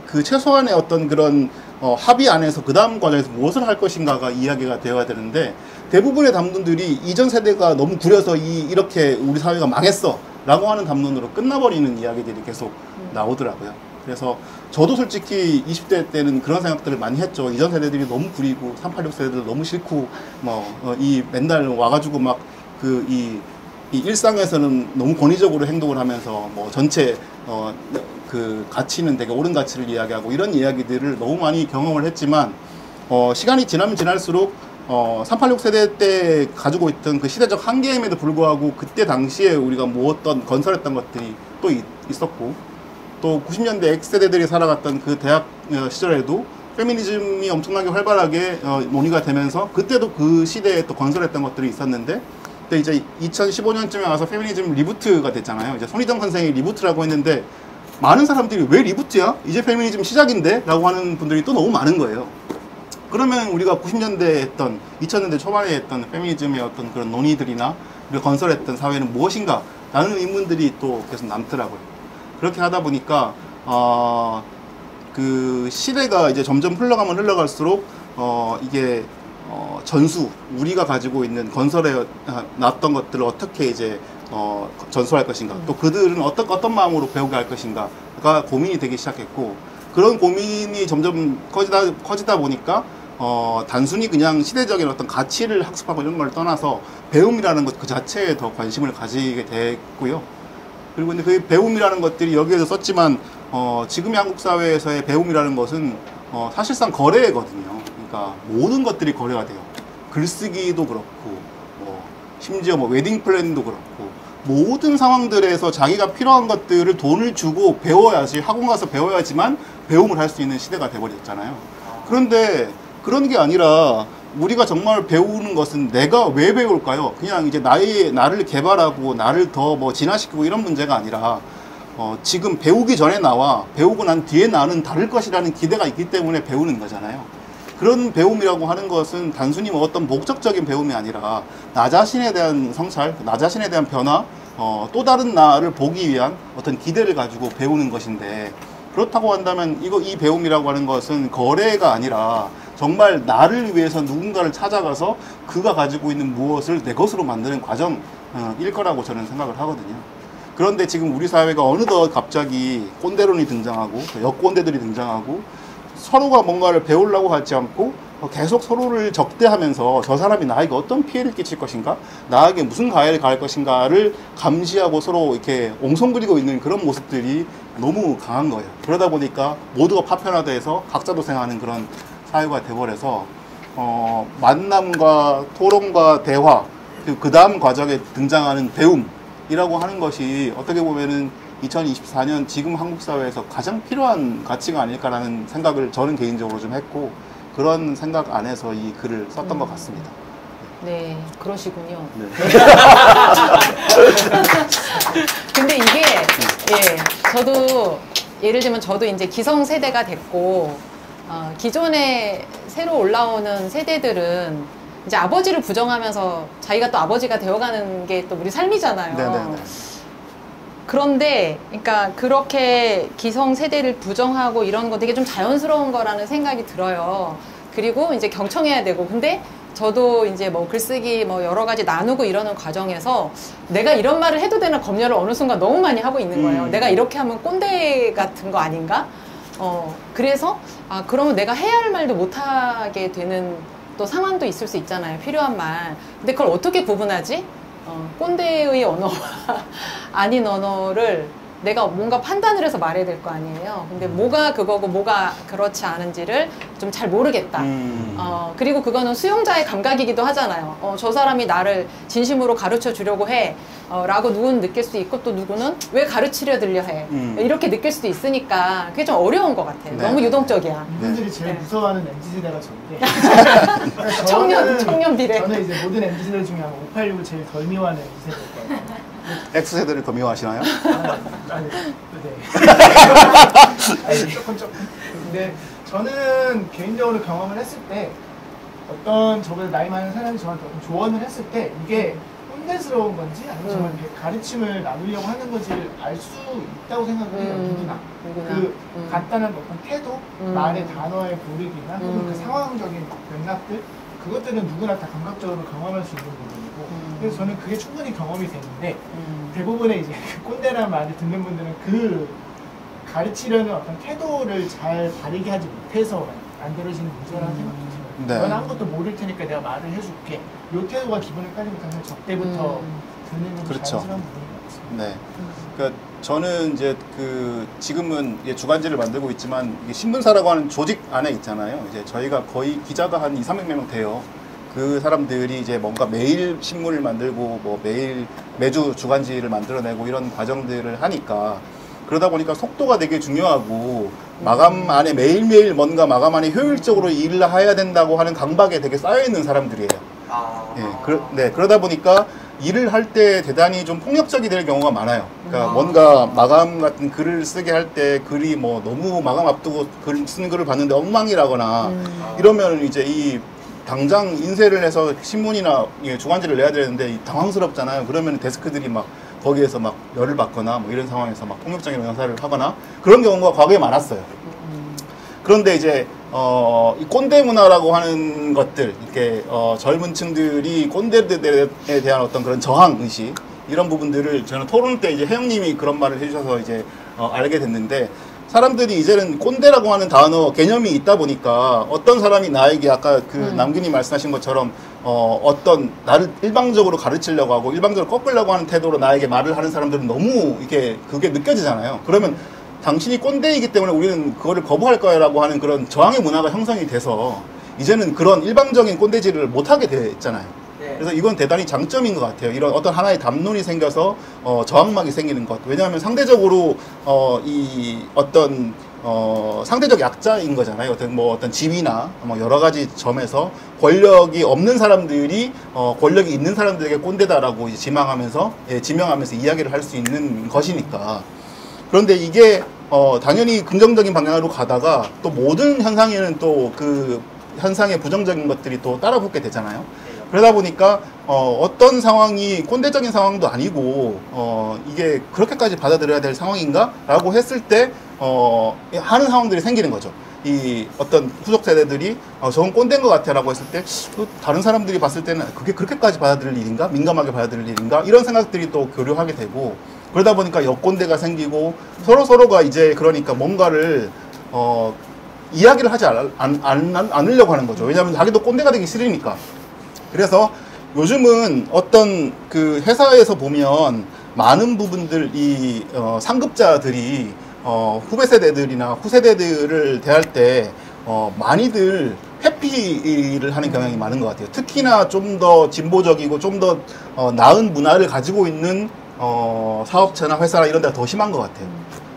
그 최소한의 어떤 그런 합의 안에서 그 다음 과정에서 무엇을 할 것인가가 이야기가 되어야 되는데 대부분의 담론들이 이전 세대가 너무 구려서 이렇게 우리 사회가 망했어 라고 하는 담론으로 끝나버리는 이야기들이 계속 나오더라고요. 그래서 저도 솔직히 20대 때는 그런 생각들을 많이 했죠. 이전 세대들이 너무 구리고 386 세대들 너무 싫고 맨날 와가지고 막 이 일상에서는 너무 권위적으로 행동을 하면서 전체 그 가치는 되게 옳은 가치를 이야기하고 이런 이야기들을 너무 많이 경험을 했지만 시간이 지나면 지날수록 386 세대 때 가지고 있던 그 시대적 한계임에도 불구하고 그때 당시에 우리가 모았던 건설했던 것들이 또 있었고 또 90년대 X세대들이 살아갔던 그 대학 시절에도 페미니즘이 엄청나게 활발하게 논의가 되면서 그때도 그 시대에 또 건설했던 것들이 있었는데 근데 이제 2015년쯤에 와서 페미니즘 리부트가 됐잖아요. 이제 손희정 선생이 리부트라고 했는데 많은 사람들이 왜 리부트야? 이제 페미니즘 시작인데? 라고 하는 분들이 또 너무 많은 거예요. 그러면 우리가 90년대에 했던 2000년대 초반에 했던 페미니즘의 어떤 그런 논의들이나 우리가 건설했던 사회는 무엇인가? 라는 의문들이 또 계속 남더라고요. 그렇게 하다 보니까 그 시대가 이제 점점 흘러가면 흘러갈수록 이게 전수, 우리가 가지고 있는 건설해 놨던 것들을 어떻게 이제 전수할 것인가, 또 그들은 어떤 마음으로 배우게 할 것인가가 고민이 되기 시작했고, 그런 고민이 점점 커지다 보니까 단순히 그냥 시대적인 어떤 가치를 학습하고 이런 걸 떠나서 배움이라는 것 그 자체에 더 관심을 가지게 됐고요. 그리고 근데 그 배움이라는 것들이 여기에서 썼지만 지금의 한국 사회에서의 배움이라는 것은 사실상 거래거든요. 그러니까 모든 것들이 거래가 돼요. 글쓰기도 그렇고, 심지어 웨딩 플랜도 그렇고, 모든 상황들에서 자기가 필요한 것들을 돈을 주고 배워야지, 학원 가서 배워야지만 배움을 할 수 있는 시대가 돼버렸잖아요. 그런데 그런 게 아니라 우리가 정말 배우는 것은 내가 왜 배울까요? 그냥 이제 나를 개발하고 나를 더 진화시키고 이런 문제가 아니라 지금 배우기 전에 나와 배우고 난 뒤에 나는 다를 것이라는 기대가 있기 때문에 배우는 거잖아요. 그런 배움이라고 하는 것은 단순히 어떤 목적적인 배움이 아니라 나 자신에 대한 성찰, 나 자신에 대한 변화, 또 다른 나를 보기 위한 어떤 기대를 가지고 배우는 것인데, 그렇다고 한다면 이 배움이라고 하는 것은 거래가 아니라 정말 나를 위해서 누군가를 찾아가서 그가 가지고 있는 무엇을 내 것으로 만드는 과정일 거라고 저는 생각을 하거든요. 그런데 지금 우리 사회가 어느덧 갑자기 꼰대론이 등장하고 역꼰대들이 등장하고 서로가 뭔가를 배우려고 하지 않고 계속 서로를 적대하면서 저 사람이 나에게 어떤 피해를 끼칠 것인가, 나에게 무슨 가해를 가할 것인가를 감시하고 서로 이렇게 옹성거리고 있는 그런 모습들이 너무 강한 거예요. 그러다 보니까 모두가 파편화돼서 각자 도생하는 그런 사회가 돼버려서 만남과 토론과 대화, 그 다음 과정에 등장하는 배움이라고 하는 것이 어떻게 보면은 2024년 지금 한국 사회에서 가장 필요한 가치가 아닐까라는 생각을 저는 개인적으로 좀 했고, 그런 생각 안에서 이 글을 썼던 것 같습니다. 네, 그러시군요. 네. 근데 이게, 저도, 예를 들면 저도 이제 기성세대가 됐고, 기존에 새로 올라오는 세대들은 이제 아버지를 부정하면서 자기가 또 아버지가 되어가는 게 또 우리 삶이잖아요. 네네네. 그런데, 그러니까 그렇게 기성세대를 부정하고 이런 거 되게 좀 자연스러운 거라는 생각이 들어요. 그리고 이제 경청해야 되고, 근데 저도 이제 글쓰기 여러 가지 나누고 이러는 과정에서 내가 이런 말을 해도 되나 검열을 어느 순간 너무 많이 하고 있는 거예요. 내가 이렇게 하면 꼰대 같은 거 아닌가? 그래서, 그러면 내가 해야 할 말도 못하게 되는 또 상황도 있을 수 있잖아요. 필요한 말. 근데 그걸 어떻게 구분하지? 꼰대의 언어와 아닌 언어를 내가 뭔가 판단을 해서 말해야 될 거 아니에요. 근데 뭐가 그거고 뭐가 그렇지 않은지를 좀 잘 모르겠다. 그리고 그거는 수용자의 감각이기도 하잖아요. 저 사람이 나를 진심으로 가르쳐 주려고 해. 라고 누구는 느낄 수 있고, 또 누구는 왜 가르치려 들려 해. 이렇게 느낄 수도 있으니까 그게 좀 어려운 것 같아요. 네. 너무 유동적이야. 이분들이 제일 무서워하는 MZ세대가 저인데 청년 비례. 저는 이제 모든 MZ세대 중에 아마 586을 제일 덜 미워하는 MZ세대일 거예요. X세대를 더 미워하시나요? 아니, 네. 아니, 조금. 근데 저는 개인적으로 경험을 했을 때 어떤 저보다 나이 많은 사람이 저한테 어떤 조언을 했을 때 이게 꼰대스러운 건지 아니면 정말 가르침을 나누려고 하는 건지를 알 수 있다고 생각을 해요. 누구나. 그 간단한 어떤 태도, 말의 단어의 고르기나 혹은 그 상황적인 맥락들, 그것들은 누구나 다 감각적으로 경험할 수 있는 부분이고, 그래서 저는 그게 충분히 경험이 되는데 대부분의 이제 꼰대라는 말을 듣는 분들은 그 가르치려는 어떤 태도를 잘 바르게 하지 못해서 만들어지는 문제라는 생각이 들어요. 네. 넌 아무것도 모를 테니까 내가 말을 해줄게. 이 태도가 기본을 깔리면 사실 적대부터 드는 건 그렇죠. 자연스러운 부분인 것 같습니다. 네. 그러니까 저는 이제 지금은 주간지를 만들고 있지만 이게 신문사라고 하는 조직 안에 있잖아요. 이제 저희가 거의 기자가 한 200~300명 돼요. 그 사람들이 이제 뭔가 매일 신문을 만들고 매주 주간지를 만들어내고 이런 과정들을 하니까, 그러다 보니까 속도가 되게 중요하고 마감 안에 매일매일 뭔가 마감 안에 효율적으로 일을 해야 된다고 하는 강박에 되게 쌓여있는 사람들이에요. 네, 그러다 보니까 일을 할 때 대단히 좀 폭력적이 될 경우가 많아요. 그러니까 뭔가 마감 같은 글을 쓰게 할 때 글이 너무 마감 앞두고 쓰는 글을 봤는데 엉망이라거나 이러면 이제 당장 인쇄를 해서 신문이나 주간지를 내야 되는데 당황스럽잖아요. 그러면 데스크들이 거기에서 열을 받거나 이런 상황에서 폭력적인 연사를 하거나 그런 경우가 과거에 많았어요. 그런데 이제 이 꼰대 문화라고 하는 것들, 이렇게 젊은 층들이 꼰대들에 대한 어떤 그런 저항 의식, 이런 부분들을 저는 토론 때 이제 혜영님이 그런 말을 해주셔서 이제 알게 됐는데, 사람들이 이제는 꼰대라고 하는 단어 개념이 있다 보니까 어떤 사람이 나에게 아까 남균이 말씀하신 것처럼 어떤 나를 일방적으로 가르치려고 하고 일방적으로 꺾으려고 하는 태도로 나에게 말을 하는 사람들은 너무 그게 느껴지잖아요. 그러면 당신이 꼰대이기 때문에 우리는 그거를 거부할 거야라고 하는 그런 저항의 문화가 형성이 돼서 이제는 그런 일방적인 꼰대질을 못하게 됐잖아요. 그래서 이건 대단히 장점인 것 같아요. 이런 어떤 하나의 담론이 생겨서 저항막이 생기는 것. 왜냐하면 상대적으로 이 어떤 상대적 약자인 거잖아요. 어떤 지위나 뭐 여러 가지 점에서 권력이 없는 사람들이 권력이 있는 사람들에게 꼰대다라고 이제 지명하면서 이야기를 할 수 있는 것이니까. 그런데 이게 당연히 긍정적인 방향으로 가다가 또 모든 현상에는 또 그 현상의 부정적인 것들이 또 따라붙게 되잖아요. 그러다 보니까 어떤 상황이 꼰대적인 상황도 아니고 이게 그렇게까지 받아들여야 될 상황인가? 라고 했을 때 하는 상황들이 생기는 거죠. 이 어떤 후속 세대들이 저건 꼰대인 것 같아 라고 했을 때 다른 사람들이 봤을 때는 그게 그렇게까지 받아들일 일인가? 민감하게 받아들일 일인가? 이런 생각들이 또 교류하게 되고 그러다 보니까 역꼰대가 생기고 서로가 이제 그러니까 뭔가를 이야기를 하지 않으려고 하는 거죠. 왜냐하면 자기도 꼰대가 되기 싫으니까. 그래서 요즘은 어떤 그 회사에서 보면 많은 부분들 이 상급자들이 후배 세대들이나 후세대들을 대할 때 많이들 회피를 하는 경향이 많은 것 같아요. 특히나 좀 더 진보적이고 좀 더 나은 문화를 가지고 있는 사업체나 회사나 이런 데가 더 심한 것 같아요.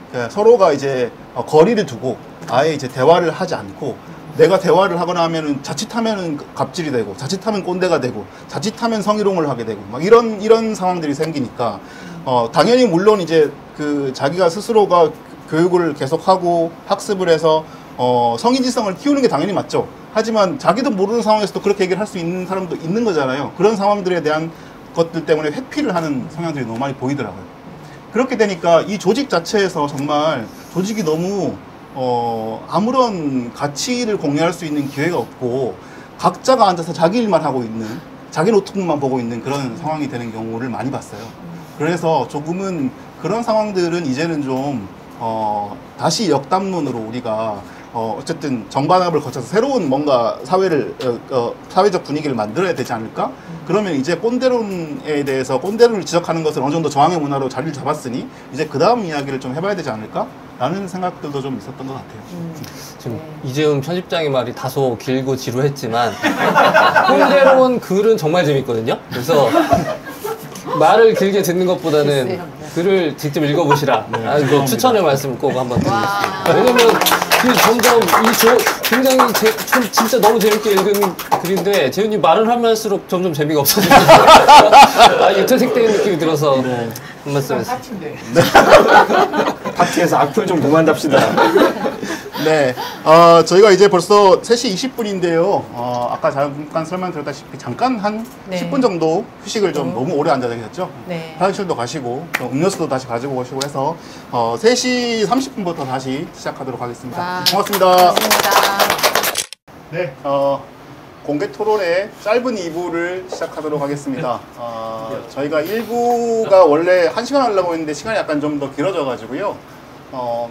그러니까 서로가 이제 거리를 두고 아예 이제 대화를 하지 않고 내가 대화를 하거나 하면은 자칫하면은 갑질이 되고 자칫하면 꼰대가 되고 자칫하면 성희롱을 하게 되고 막 이런 상황들이 생기니까 당연히 물론 이제 그 자기가 스스로가 교육을 계속하고 학습을 해서 성인지성을 키우는 게 당연히 맞죠. 하지만 자기도 모르는 상황에서도 그렇게 얘기를 할 수 있는 사람도 있는 거잖아요. 그런 상황들에 대한 것들 때문에 회피를 하는 성향들이 너무 많이 보이더라고요. 그렇게 되니까 이 조직 자체에서 정말 조직이 너무 아무런 가치를 공유할 수 있는 기회가 없고 각자가 앉아서 자기 일만 하고 있는 자기 노트북만 보고 있는 그런 상황이 되는 경우를 많이 봤어요. 그래서 조금은 그런 상황들은 이제는 좀 다시 역담론으로 우리가 어쨌든 정반합을 거쳐서 새로운 뭔가 사회적 분위기를 만들어야 되지 않을까? 그러면 이제 꼰대론에 대해서 꼰대론을 지적하는 것은 어느 정도 저항의 문화로 자리를 잡았으니 이제 그 다음 이야기를 좀 해봐야 되지 않을까? 라는 생각들도 좀 있었던 것 같아요. 지금 이재훈 편집장의 말이 다소 길고 지루했지만 꼰대론 글은 정말 재밌거든요. 그래서 말을 길게 듣는 것보다는 글을 직접 읽어보시라. 이거 추천의 말씀 꼭 한번 드리겠습니다. 왜냐면 점점 굉장히 진짜 너무 재밌게 읽은 글인데 재훈님 말을 하면 할수록 점점 재미가 없어지고 퇴색되는 느낌이 들어서 한 말씀 했습니다. 파티에서 악플 좀 그만답시다. 네, 저희가 이제 벌써 3시 20분인데요. 아까 잠깐 설명드렸다시피 잠깐 한 10분 정도 휴식을 좀 너무 오래 앉아 계셨죠? 네. 화장실도 가시고 음료수도 다시 가지고 오시고 해서 3시 30분부터 다시 시작하도록 하겠습니다. 고맙습니다. 고맙습니다. 네, 공개 토론의 짧은 2부를 시작하도록 하겠습니다. 저희가 1부가 원래 1시간 하려고 했는데 시간이 약간 좀 더 길어져 가지고요.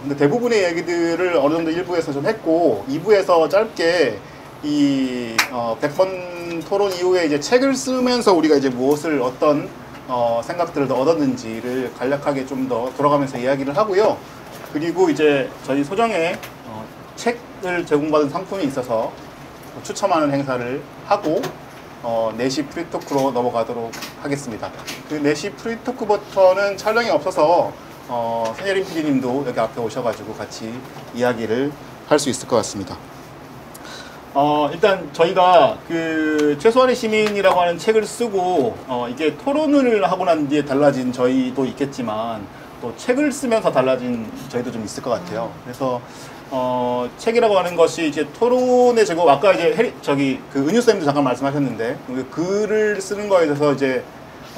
근데 대부분의 얘기들을 어느 정도 1부에서 좀 했고 2부에서 짧게 이 100번 토론 이후에 이제 책을 쓰면서 우리가 이제 무엇을 어떤 생각들을 더 얻었는지를 간략하게 좀 더 돌아가면서 이야기를 하고요. 그리고 이제 저희 소정의 책을 제공받은 상품이 있어서 추첨하는 행사를 하고 4시 프리토크로 넘어가도록 하겠습니다. 그 4시 프리토크부터는 촬영이 없어서 손예림 PD님도 여기 앞에 오셔가지고 같이 이야기를 할 수 있을 것 같습니다. 일단 저희가 그 최소한의 시민이라고 하는 책을 쓰고 이게 토론을 하고 난 뒤에 달라진 저희도 있겠지만 또 책을 쓰면서 달라진 저희도 좀 있을 것 같아요. 그래서 책이라고 하는 것이 이제 토론의 제곱, 아까 이제 그 은유쌤도 잠깐 말씀하셨는데 글을 쓰는 거에 대해서 이제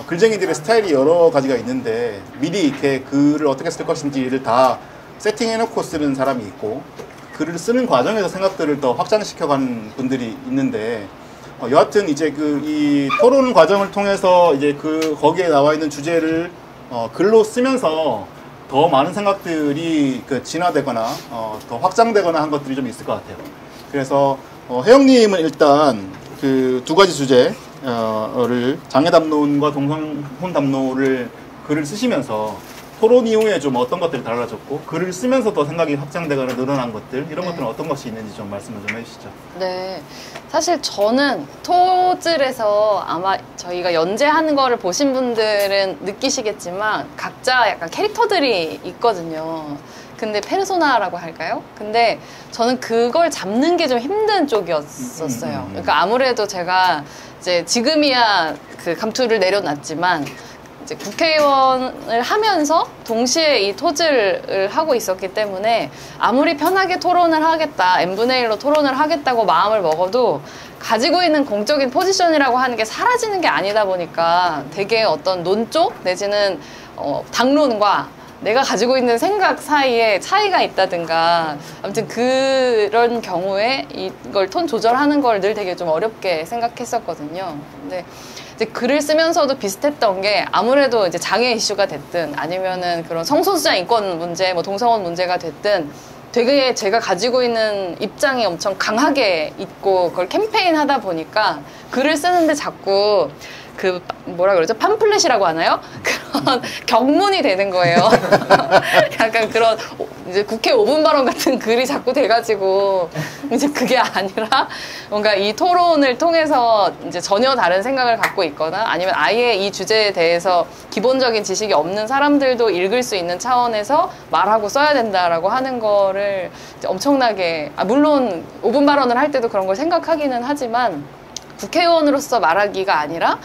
글쟁이들의 스타일이 여러 가지가 있는데 미리 이렇게 글을 어떻게 쓸 것인지를 다 세팅해놓고 쓰는 사람이 있고 글을 쓰는 과정에서 생각들을 더 확장시켜가는 분들이 있는데 여하튼 이제 이 토론 과정을 통해서 이제 거기에 나와 있는 주제를 글로 쓰면서 더 많은 생각들이 진화되거나 더 확장되거나 한 것들이 좀 있을 것 같아요. 그래서 혜영님은 일단 그 2가지 주제를 장애 담론과 동성혼 담론을 글을 쓰시면서 토론 이후에 좀 어떤 것들이 달라졌고 글을 쓰면서 더 생각이 확장되거나 늘어난 것들 이런 네. 것들은 어떤 것이 있는지 좀 말씀을 좀 해주시죠. 네. 사실 저는 토즐에서 아마 저희가 연재하는 거를 보신 분들은 느끼시겠지만 각자 약간 캐릭터들이 있거든요. 근데 페르소나라고 할까요? 근데 저는 그걸 잡는 게 좀 힘든 쪽이었었어요. 그러니까 아무래도 제가 이제 지금이야 그 감투를 내려놨지만 이제 국회의원을 하면서 동시에 이 토즐을 하고 있었기 때문에 아무리 편하게 토론을 하겠다, n분의 1로 토론을 하겠다고 마음을 먹어도 가지고 있는 공적인 포지션이라고 하는 게 사라지는 게 아니다 보니까 되게 어떤 논쪽 내지는 당론과 내가 가지고 있는 생각 사이에 차이가 있다든가 아무튼 그런 경우에 이걸 톤 조절하는 걸 늘 되게 좀 어렵게 생각했었거든요. 근데 이제 글을 쓰면서도 비슷했던 게 아무래도 이제 장애 이슈가 됐든 아니면은 그런 성소수자 인권 문제, 뭐 동성혼 문제가 됐든 되게 제가 가지고 있는 입장이 엄청 강하게 있고 그걸 캠페인하다 보니까 글을 쓰는데 자꾸 그 뭐라 그러죠? 팜플렛이라고 하나요? 그런 경문이 되는 거예요. 약간 그런 이제 국회 5분 발언 같은 글이 자꾸 돼가지고 이제 그게 아니라 뭔가 이 토론을 통해서 이제 전혀 다른 생각을 갖고 있거나 아니면 아예 이 주제에 대해서 기본적인 지식이 없는 사람들도 읽을 수 있는 차원에서 말하고 써야 된다라고 하는 거를 이제 엄청나게 물론 5분 발언을 할 때도 그런 걸 생각하기는 하지만 국회의원으로서 말하기가 아니라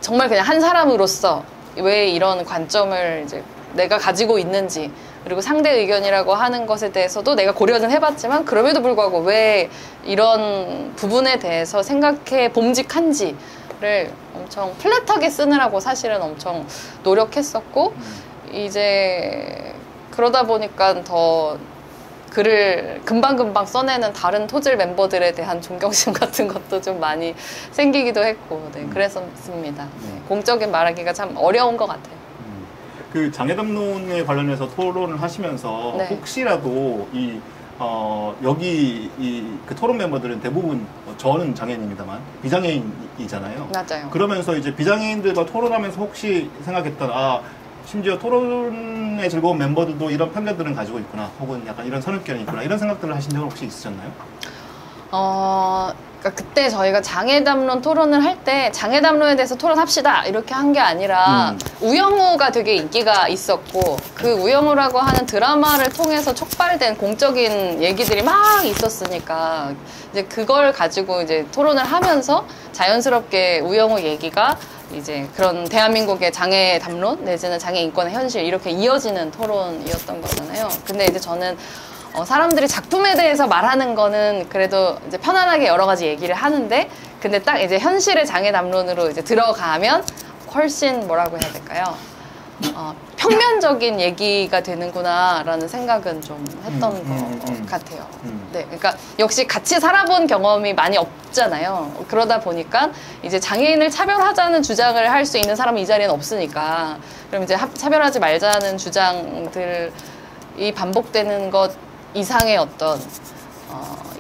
정말 그냥 한 사람으로서 왜 이런 관점을 이제 내가 가지고 있는지 그리고 상대 의견이라고 하는 것에 대해서도 내가 고려는 해봤지만 그럼에도 불구하고 왜 이런 부분에 대해서 생각해 봄직한지를 엄청 플랫하게 쓰느라고 사실은 엄청 노력했었고 이제 그러다 보니까 더 글을 금방금방 써내는 다른 토즐 멤버들에 대한 존경심 같은 것도 좀 많이 생기기도 했고, 네, 그랬었습니다. 네, 공적인 말하기가 참 어려운 것 같아요. 그 장애담론에 관련해서 토론을 하시면서 네. 혹시라도 여기 그 토론 멤버들은 대부분 저는 장애인입니다만 비장애인이잖아요. 맞아요. 그러면서 이제 비장애인들과 토론하면서 혹시 생각했던 심지어 토론에 즐거운 멤버들도 이런 편견들은 가지고 있구나 혹은 약간 이런 선입견이 있구나 이런 생각들을 하신 적은 혹시 있으셨나요? 그러니까 그때 저희가 장애담론 토론을 할 때 장애담론에 대해서 토론합시다 이렇게 한 게 아니라 우영우가 되게 인기가 있었고 그 우영우라고 하는 드라마를 통해서 촉발된 공적인 얘기들이 막 있었으니까 이제 그걸 가지고 이제 토론을 하면서 자연스럽게 우영우 얘기가 이제 그런 대한민국의 장애 담론 내지는 장애 인권의 현실 이렇게 이어지는 토론이었던 거잖아요. 근데 이제 저는 사람들이 작품에 대해서 말하는 거는 그래도 이제 편안하게 여러 가지 얘기를 하는데 근데 딱 이제 현실의 장애 담론으로 이제 들어가면 훨씬 뭐라고 해야 될까요? 평면적인 얘기가 되는구나라는 생각은 좀 했던 것 같아요. 네, 그러니까 역시 같이 살아본 경험이 많이 없잖아요. 그러다 보니까 이제 장애인을 차별하자는 주장을 할 수 있는 사람은 이 자리에는 없으니까 그럼 이제 차별하지 말자는 주장들이 반복되는 것 이상의 어떤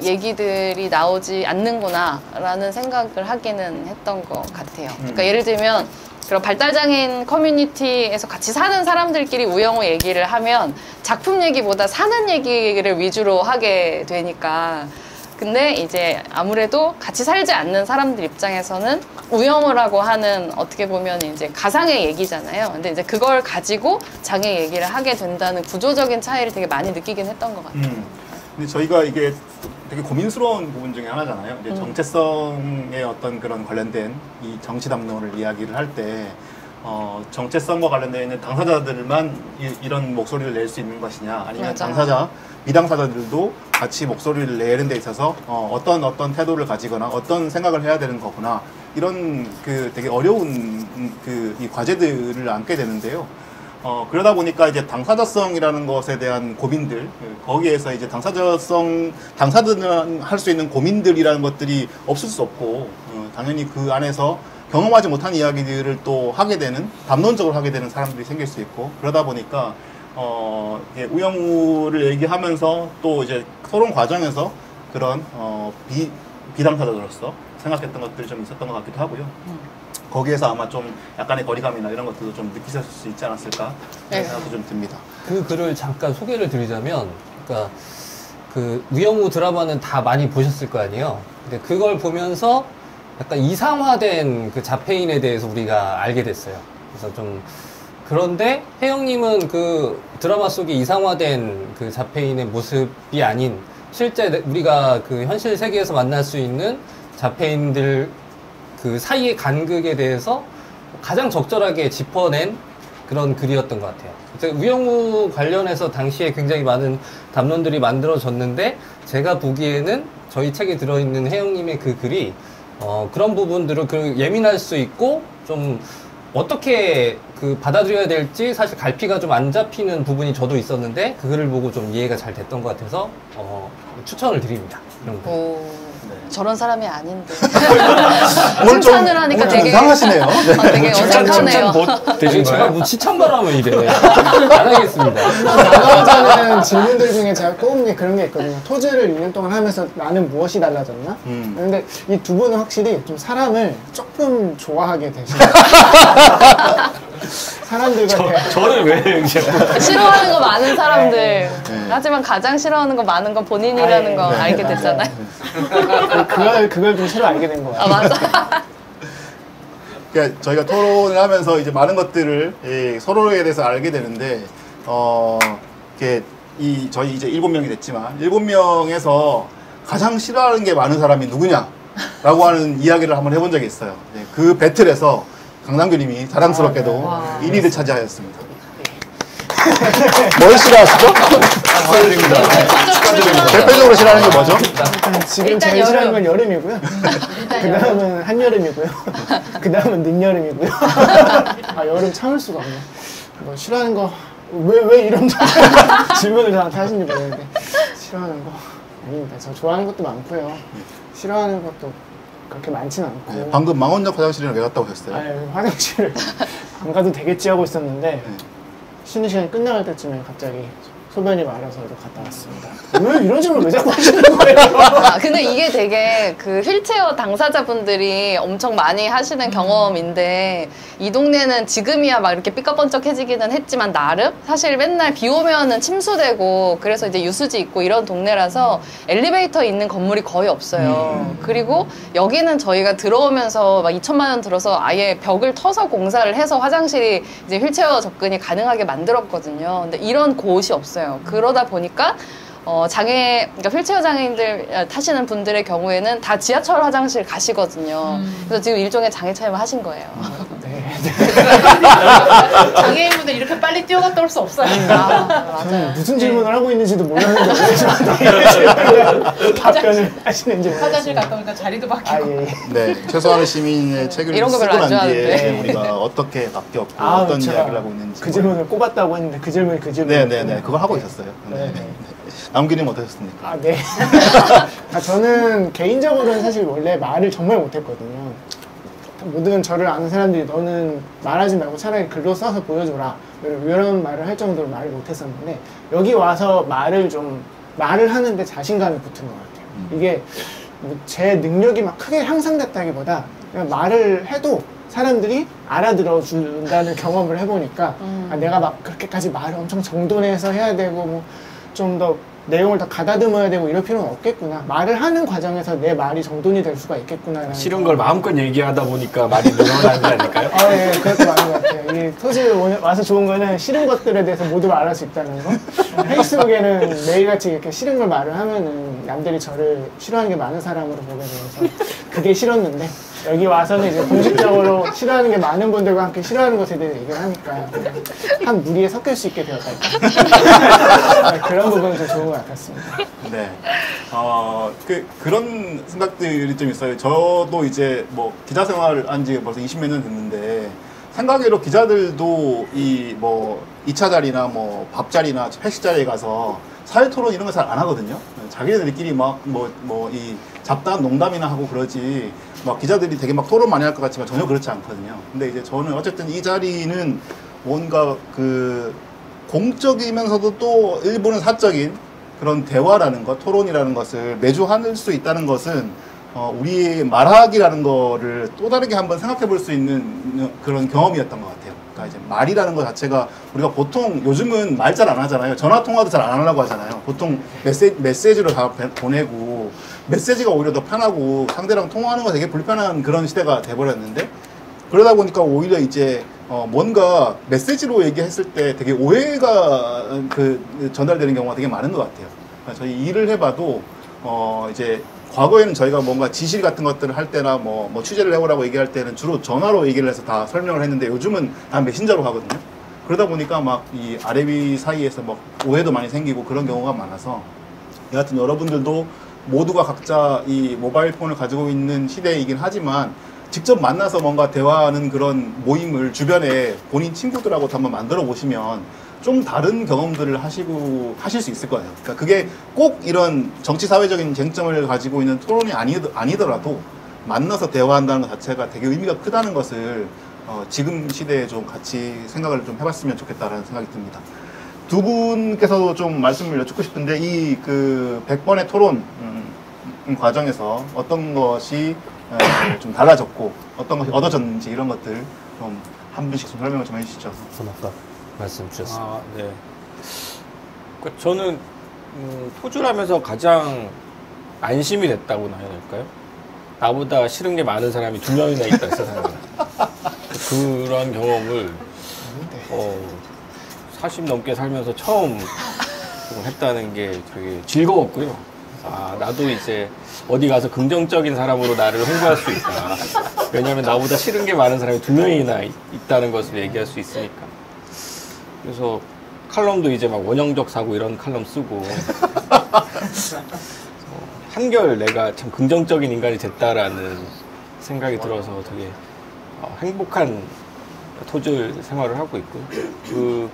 얘기들이 나오지 않는구나라는 생각을 하기는 했던 것 같아요. 그러니까 예를 들면 그런 발달장애인 커뮤니티에서 같이 사는 사람들끼리 우영우 얘기를 하면 작품 얘기보다 사는 얘기를 위주로 하게 되니까 근데 이제 아무래도 같이 살지 않는 사람들 입장에서는 우영우라고 하는 어떻게 보면 이제 가상의 얘기잖아요. 근데 이제 그걸 가지고 장애 얘기를 하게 된다는 구조적인 차이를 되게 많이 느끼긴 했던 것 같아요. 근데 저희가 이게 되게 고민스러운 부분 중에 하나잖아요. 이제 정체성의 어떤 그런 관련된 이 정치 담론을 이야기를 할 때 정체성과 관련되어 있는 당사자들만 이런 목소리를 낼 수 있는 것이냐 아니면 맞아요. 당사자, 미당사자들도 같이 목소리를 내는 데 있어서 어떤 태도를 가지거나 어떤 생각을 해야 되는 거구나 이런 그 되게 어려운 이 과제들을 안게 되는데요. 그러다 보니까 이제 당사자성이라는 것에 대한 고민들, 거기에서 이제 당사자들은 할 수 있는 고민들이라는 것들이 없을 수 없고, 당연히 그 안에서 경험하지 못한 이야기들을 또 하게 되는, 담론적으로 하게 되는 사람들이 생길 수 있고, 그러다 보니까, 우영우를 얘기하면서 또 이제 토론 과정에서 그런, 비당사자로서 생각했던 것들이 좀 있었던 것 같기도 하고요. 거기에서 아마 좀 약간의 거리감이나 이런 것들도 좀 느끼실 수 있지 않았을까 네. 생각도 좀 듭니다. 그 글을 잠깐 소개를 드리자면, 그러니까 그 우영우 드라마는 다 많이 보셨을 거 아니에요. 근데 그걸 보면서 약간 이상화된 그 자폐인에 대해서 우리가 알게 됐어요. 그래서 좀 그런데 혜영님은 그 드라마 속에 이상화된 그 자폐인의 모습이 아닌 실제 우리가 그 현실 세계에서 만날 수 있는 자폐인들 그 사이의 간극에 대해서 가장 적절하게 짚어낸 그런 글이었던 것 같아요. 우영우 관련해서 당시에 굉장히 많은 담론들이 만들어졌는데 제가 보기에는 저희 책에 들어있는 혜영님의 그 글이 그런 부분들을 그 예민할 수 있고 좀 어떻게 그 받아들여야 될지 사실 갈피가 좀 안 잡히는 부분이 저도 있었는데 그 글을 보고 좀 이해가 잘 됐던 것 같아서 추천을 드립니다. 이런 거. 오, 저런 사람이 아닌데. 오늘 좀 칭찬을 하니까 되게 이상하시네요. 되게 어색하네요. 되신 제가 거예요? 뭐 칭찬바라면 이래. 안 하겠습니다. 나가자는 질문들 중에 제가 꼽은 게 그런 게 있거든요. 토즈를 2년 동안 하면서 나는 무엇이 달라졌나? 근데 이 두 분은 확실히 좀 사람을 조금 좋아하게 되시는 사람들과 저를 왜 자꾸 싫어하는 거 많은 사람들. 네. 하지만 가장 싫어하는 거 많은 건 본인이라는 거 알게 됐잖아요. 그걸 좀 새로 알게 된 거예요. 아, 맞아. 그러니까 저희가 토론을 하면서 이제 많은 것들을 서로에 대해서 알게 되는데, 이렇게 저희 이제 7명이 됐지만, 7명에서 가장 싫어하는 게 많은 사람이 누구냐라고 하는 이야기를 한번 해본 적이 있어요. 그 배틀에서 강남규님이 자랑스럽게도 1위를 차지하였습니다. 뭘 싫어하시죠? 대표적으로 싫어하는 게 뭐죠? 지금 제일 싫어하는 건 여름이고요. 그 다음은 한여름이고요. 그 다음은 늦여름이고요. 아, 여름 참을 수가 없네. 뭐 싫어하는 거, 왜 이런 질문을 저한테 하신지 모르겠는데. 싫어하는 거 아닙니다. 저 좋아하는 것도 많고요. 싫어하는 것도 그렇게 많지는 않고. 네, 방금 망원역 화장실에는 왜 갔다 오셨어요? 아니, 화장실을 안 가도 되겠지 하고 있었는데 쉬는 시간이 끝나갈 때쯤에 갑자기 소변이 말아서 갔다 왔습니다. 왜 이런 질문 왜 자꾸 하시는 거예요? 아, 근데 이게 되게 그 휠체어 당사자분들이 엄청 많이 하시는 경험인데 이 동네는 지금이야 막 이렇게 삐까번쩍해지기는 했지만 나름 사실 맨날 비 오면은 침수되고 그래서 이제 유수지 있고 이런 동네라서 엘리베이터 있는 건물이 거의 없어요. 그리고 여기는 저희가 들어오면서 막 2천만 원 들어서 아예 벽을 터서 공사를 해서 화장실이 이제 휠체어 접근이 가능하게 만들었거든요. 근데 이런 곳이 없어요. 그러다 보니까 그러니까 휠체어 장애인들 타시는 분들의 경우에는 다 지하철 화장실 가시거든요. 그래서 지금 일종의 장애 체험을 하신 거예요. 장애인분들 이렇게 빨리 뛰어갔다 올 수 없어요. 저는 무슨 질문을 하고 있는지도 몰랐는데 왜 답변을 하시는지 모르겠어요. 화장실 갔다 오니까 자리도 바뀌고. 아, 예. 네, 최소한의 시민의 책을 이런 거 쓰고 별로 안 난 뒤에 좋아하는데. 우리가 어떻게 바뀌었고 아, 어떤 제가 이야기를 하고 있는지 그 질문을 꼽았다고 했는데 그 질문 네네네 그거 하고 있었어요. 네. 남기님 어떠셨습니까? 아, 네. 저는 개인적으로는 사실 원래 말을 정말 못했거든요. 모든 저를 아는 사람들이 너는 말하지 말고 차라리 글로 써서 보여줘라 이런 말을 할 정도로 말을 못했었는데 여기 와서 말을 하는데 자신감이 붙은 것 같아요. 이게 뭐 제 능력이 막 크게 향상됐다기보다 그냥 말을 해도 사람들이 알아들어 준다는 경험을 해보니까 아, 내가 막 그렇게까지 말을 엄청 정돈해서 해야 되고 뭐 좀 더 내용을 더 가다듬어야 되고 이럴 필요는 없겠구나. 말을 하는 과정에서 내 말이 정돈이 될 수가 있겠구나. 싫은 걸 마음껏 얘기하다 보니까 말이 늘어나는 게 아닐까요? 아, 예, 그것도 맞는 것 같아요. 이 토지 오늘 와서 좋은 거는 싫은 것들에 대해서 모두 말할 수 있다는 거. 페이스북에는 매일같이 이렇게 싫은 걸 말을 하면은 남들이 저를 싫어하는 게 많은 사람으로 보게 돼서 그게 싫었는데 여기 와서는 이제 공식적으로 싫어하는 게 많은 분들과 함께 싫어하는 것에 대해 얘기를 하니까 한 무리에 섞일 수 있게 되었다. 그런 부분은 좀 좋은 것 같았습니다. 네. 그런 생각들이 좀 있어요. 저도 이제 뭐 기자 생활을 한 지 벌써 20몇 년 됐는데 생각외로 기자들도 이 뭐 2차 자리나 뭐 밥자리나 회식 자리에 가서 사회 토론 이런 거 잘 안 하거든요. 자기네들끼리 막 이 잡담 농담이나 하고 그러지 막 기자들이 되게 막 토론 많이 할 것 같지만 전혀 그렇지 않거든요. 근데 이제 저는 어쨌든 이 자리는 뭔가 그 공적이면서도 또 일부는 사적인 그런 대화라는 것, 토론이라는 것을 매주 할 수 있다는 것은 우리의 말하기라는 거를 또 다르게 한번 생각해 볼 수 있는 그런 경험이었던 것 같아요. 그러니까 이제 말이라는 것 자체가 우리가 보통 요즘은 말 잘 안 하잖아요. 전화 통화도 잘 안 하려고 하잖아요. 보통 메시지로 다 보내고 메시지가 오히려 더 편하고 상대랑 통화하는 거 되게 불편한 그런 시대가 돼버렸는데 그러다 보니까 오히려 이제 뭔가 메시지로 얘기했을 때 되게 오해가 전달되는 경우가 되게 많은 것 같아요. 그러니까 저희 일을 해봐도 이제 과거에는 저희가 뭔가 지시 같은 것들을 할 때나 뭐 취재를 해오라고 얘기할 때는 주로 전화로 얘기를 해서 다 설명을 했는데 요즘은 다 메신저로 하거든요. 그러다 보니까 막 이 아래위 사이에서 막 오해도 많이 생기고 그런 경우가 많아서 여하튼 여러분들도 모두가 각자 이 모바일 폰을 가지고 있는 시대이긴 하지만 직접 만나서 뭔가 대화하는 그런 모임을 주변에 본인 친구들하고 한번 만들어 보시면 좀 다른 경험들을 하실 수 있을 거예요. 그러니까 그게 꼭 이런 정치 사회적인 쟁점을 가지고 있는 토론이 아니더라도 만나서 대화한다는 것 자체가 되게 의미가 크다는 것을 지금 시대에 좀 같이 생각을 좀 해봤으면 좋겠다라는 생각이 듭니다. 두 분께서도 좀 말씀을 여쭙고 싶은데 이 100번의 토론 과정에서 어떤 것이 좀 달라졌고 어떤 것이 얻어졌는지 이런 것들 좀 한 분씩 좀 설명을 좀 해주시죠. 아까 말씀 주셨습니다. 네. 그러니까 저는 토주하면서 가장 안심이 됐다고나 해야 될까요? 나보다 싫은 게 많은 사람이 2명이나 있다 세상에. 그런 경험을 40 넘게 살면서 처음 했다는 게 되게 즐거웠고요. 나도 이제 어디 가서 긍정적인 사람으로 나를 홍보할 수 있다. 왜냐하면 나보다 싫은 게 많은 사람이 2명이나 있다는 것을 얘기할 수 있으니까. 그래서 칼럼도 이제 막 원형적 사고 이런 칼럼 쓰고 한결 내가 참 긍정적인 인간이 됐다라는 생각이 들어서 되게 행복한 토질 생활을 하고 있고요.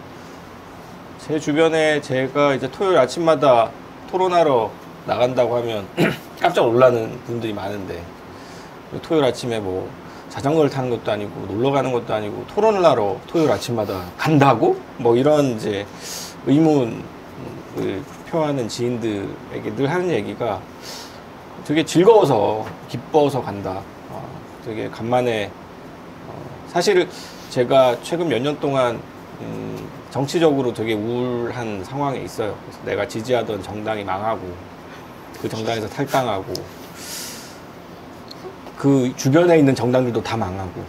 제 주변에 제가 이제 토요일 아침마다 토론하러 나간다고 하면 깜짝 놀라는 분들이 많은데 토요일 아침에 뭐 자전거를 타는 것도 아니고 놀러 가는 것도 아니고 토론을 하러 토요일 아침마다 간다고? 뭐 이런 이제 의문을 표하는 지인들에게 늘 하는 얘기가 되게 즐거워서 기뻐서 간다. 되게 간만에 사실 제가 최근 몇 년 동안 정치적으로 되게 우울한 상황에 있어요. 그래서 내가 지지하던 정당이 망하고 그 정당에서 탈당하고 그 주변에 있는 정당들도 다 망하고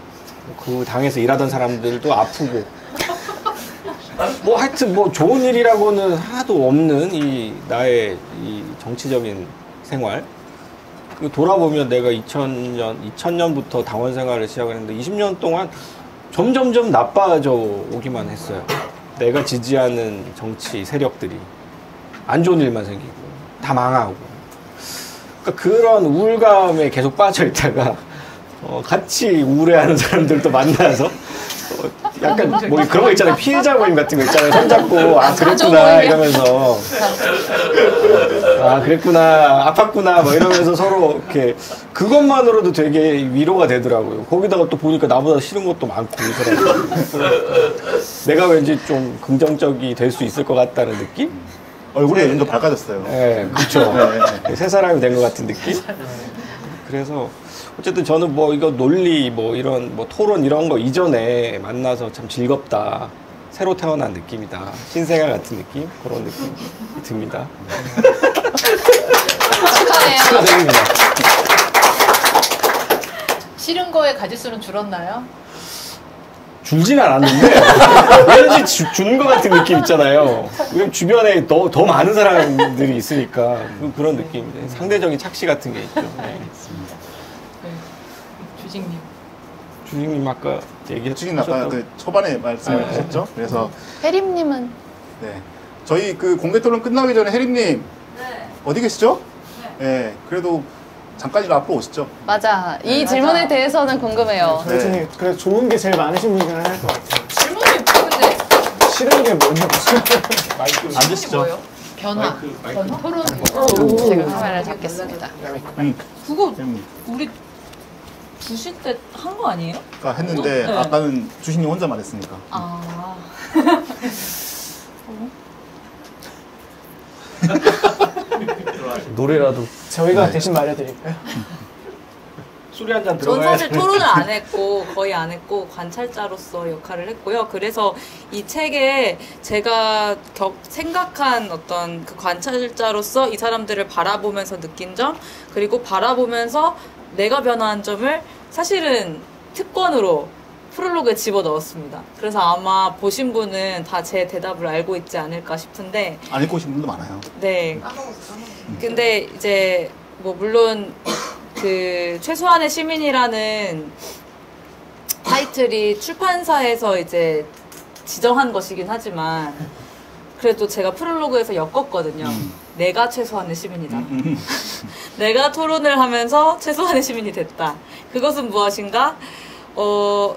그 당에서 일하던 사람들도 아프고 뭐 하여튼 뭐 좋은 일이라고는 하나도 없는 나의 이 정치적인 생활. 돌아보면 내가 2000년부터 당원 생활을 시작을 했는데 20년 동안 점점점 나빠져 오기만 했어요. 내가 지지하는 정치 세력들이 안 좋은 일만 생기고 다 망하고 그러니까 그런 우울감에 계속 빠져 있다가 같이 우울해하는 사람들도 만나서 약간 뭐 그런 거 있잖아요. 피해자 모임 같은 거 있잖아요. 손잡고 그랬구나 이러면서 그랬구나 아팠구나 뭐 이러면서 서로 이렇게 그것만으로도 되게 위로가 되더라고요. 거기다가 또 보니까 나보다 싫은 것도 많고 이 사람들. 내가 왠지 좀 긍정적이 될 수 있을 것 같다는 느낌? 얼굴이 요즘 더 밝아졌어요. 네, 그렇죠. 새 사람이 된 것 같은 느낌? 그래서 어쨌든 저는 뭐 이거 논리 뭐 이런 뭐 토론 이런 거 이전에 만나서 참 즐겁다. 새로 태어난 느낌이다. 신생아 같은 느낌? 그런 느낌이 듭니다. 축하해요. 축하드립니다. 싫은 거에 가짓수는 줄었나요? 줄진 않았는데 왠지 주는 것 같은 느낌 있잖아요. 왜냐면 주변에 더 많은 사람들이 있으니까 그런 느낌인데 상대적인 착시 같은 게 있죠. 네. 주직님. 주직님 아까 주직님 아까 그 초반에 말씀을 하셨죠. 그래서 혜림님은 네 저희 그 공개 토론 끝나기 전에 혜림님 어디 계시죠? 네 그래도 잠깐이라도 앞으로 오시죠. 맞아. 이 질문에 대해서는 궁금해요. 저희 중에 그래도 좋은 게 제일 많으신 분 중에 하나일 것 같아요. 질문이 뭔데? 싫은 게 뭐냐고. 앉으시죠. 변화. 토론. 제가 카메라를 잡겠습니다. 그거 우리 주신 때 한 거 아니에요? 그러니까 했는데 네. 아까는 주신이 혼자만 했으니까. 노래라도 저희가 대신 말해드릴까요? 술이 한 잔 전 들어가야 사실 토론을 안 했고 거의 안 했고 관찰자로서 역할을 했고요. 그래서 이 책에 제가 생각한 어떤 그 관찰자로서 이 사람들을 바라보면서 느낀 점, 그리고 바라보면서 내가 변화한 점을 사실은 특권으로 프롤로그에 집어넣었습니다. 그래서 아마 보신 분은 다 제 대답을 알고 있지 않을까 싶은데, 안 읽고 오신 분도 많아요. 네. 근데 이제 뭐 물론 그 최소한의 시민이라는 타이틀이 출판사에서 이제 지정한 것이긴 하지만 그래도 제가 프롤로그에서 엮었거든요. 내가 최소한의 시민이다. 내가 토론을 하면서 최소한의 시민이 됐다. 그것은 무엇인가?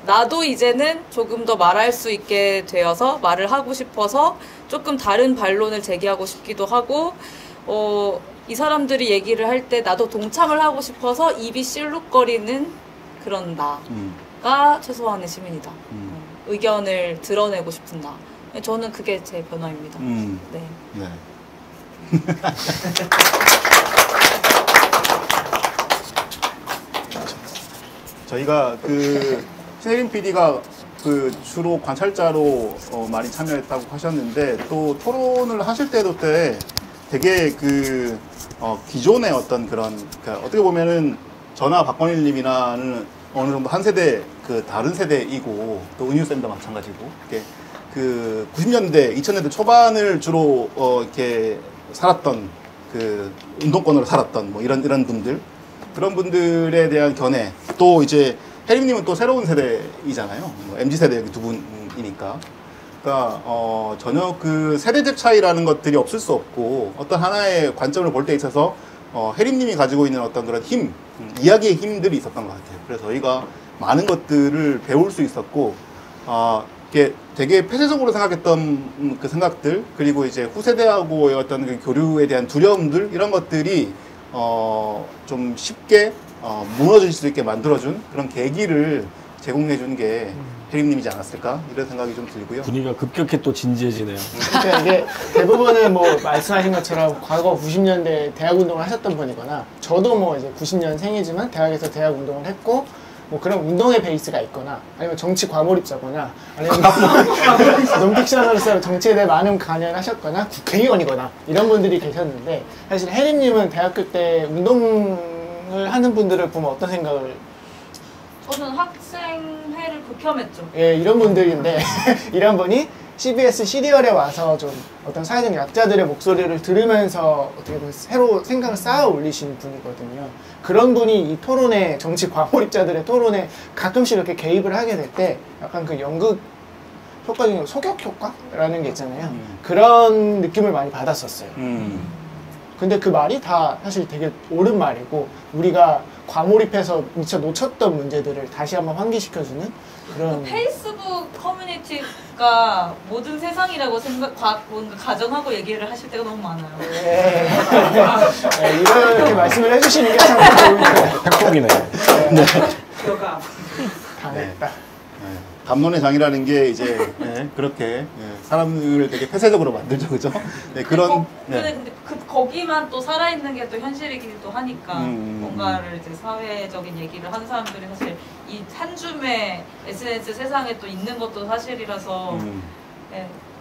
나도 이제는 조금 더 말할 수 있게 되어서 말을 하고 싶어서 조금 다른 반론을 제기하고 싶기도 하고, 이 사람들이 얘기를 할 때 나도 동참을 하고 싶어서 입이 실룩거리는 그런 나가 최소한의 시민이다. 의견을 드러내고 싶은 나. 저는 그게 제 변화입니다. 네. 네. 저희가 그 신혜림 PD가 그 주로 관찰자로 많이 참여했다고 하셨는데, 또 토론을 하실 때도 되게 그 기존의 어떤 그런, 그러니까 어떻게 보면은 저나 박건일님이나는 어느 정도 한 세대 그 다른 세대이고, 또 은유쌤도 마찬가지고, 이렇게 그 90년대, 2000년대 초반을 주로 이렇게 살았던, 그 운동권으로 살았던 뭐 이런 분들, 그런 분들에 대한 견해, 또 이제 혜림님은 또 새로운 세대이잖아요. 뭐 MZ 세대 여기 두 분이니까. 그러니까 전혀 그 세대적 차이라는 것들이 없을 수 없고, 어떤 하나의 관점을 볼 때 있어서 혜림님이 가지고 있는 어떤 그런 힘, 이야기의 힘들이 있었던 것 같아요. 그래서 저희가 많은 것들을 배울 수 있었고, 이게 되게 폐쇄적으로 생각했던 그 생각들, 그리고 이제 후세대하고의 어떤 그 교류에 대한 두려움들, 이런 것들이 좀 쉽게 무너질 수 있게 만들어준 그런 계기를 제공해준 게 혜림님이지 않았을까, 이런 생각이 좀 들고요. 분위기가 급격히 또 진지해지네요. 그러니까 이게 대부분은 뭐 말씀하신 것처럼 과거 90년대 대학 운동을 하셨던 분이거나, 저도 뭐 이제 90년생이지만 대학에서 대학 운동을 했고, 뭐 그런 운동의 베이스가 있거나, 아니면 정치 과몰입자거나, 아니면 논픽션으로서 정치에 대해 많은 관여를 하셨거나, 국회의원이거나 이런 분들이 계셨는데, 사실 혜림님은 대학교 때 운동을 하는 분들을 보면 어떤 생각을? 저는 학생회를 극혐했죠. 예, 이런 분들인데 이런 분이 CBS 시리얼에 와서 좀 어떤 사회적 약자들의 목소리를 들으면서 어떻게 보면 새로 생각을 쌓아 올리신 분이거든요. 그런 분이 이 토론에, 정치 과몰입자들의 토론에 가끔씩 이렇게 개입을 하게 될 때 약간 그 연극 효과 중에 소격 효과라는 게 있잖아요. 그런 느낌을 많이 받았었어요. 근데 그 말이 다 사실 되게 옳은 말이고, 우리가 과몰입해서 미처 놓쳤던 문제들을 다시 한번 환기시켜주는 그런. 페이스북 커뮤니티가 모든 세상이라고 뭔가 가정하고 얘기를 하실 때가 너무 많아요. 네. 네, 이렇게 말씀을 해주시는 게 참 좋은 거예요. 팩폭이네. 네. 가 당했다. 담론의 장이라는 게 이제 그렇게 사람을 되게 폐쇄적으로 만들죠, 그죠? 네, 그런. 근데 거기만 또 살아있는 게 또 현실이기도 하니까 뭔가를 이제 사회적인 얘기를 하는 사람들이 사실 이 한 줌의 SNS 세상에 또 있는 것도 사실이라서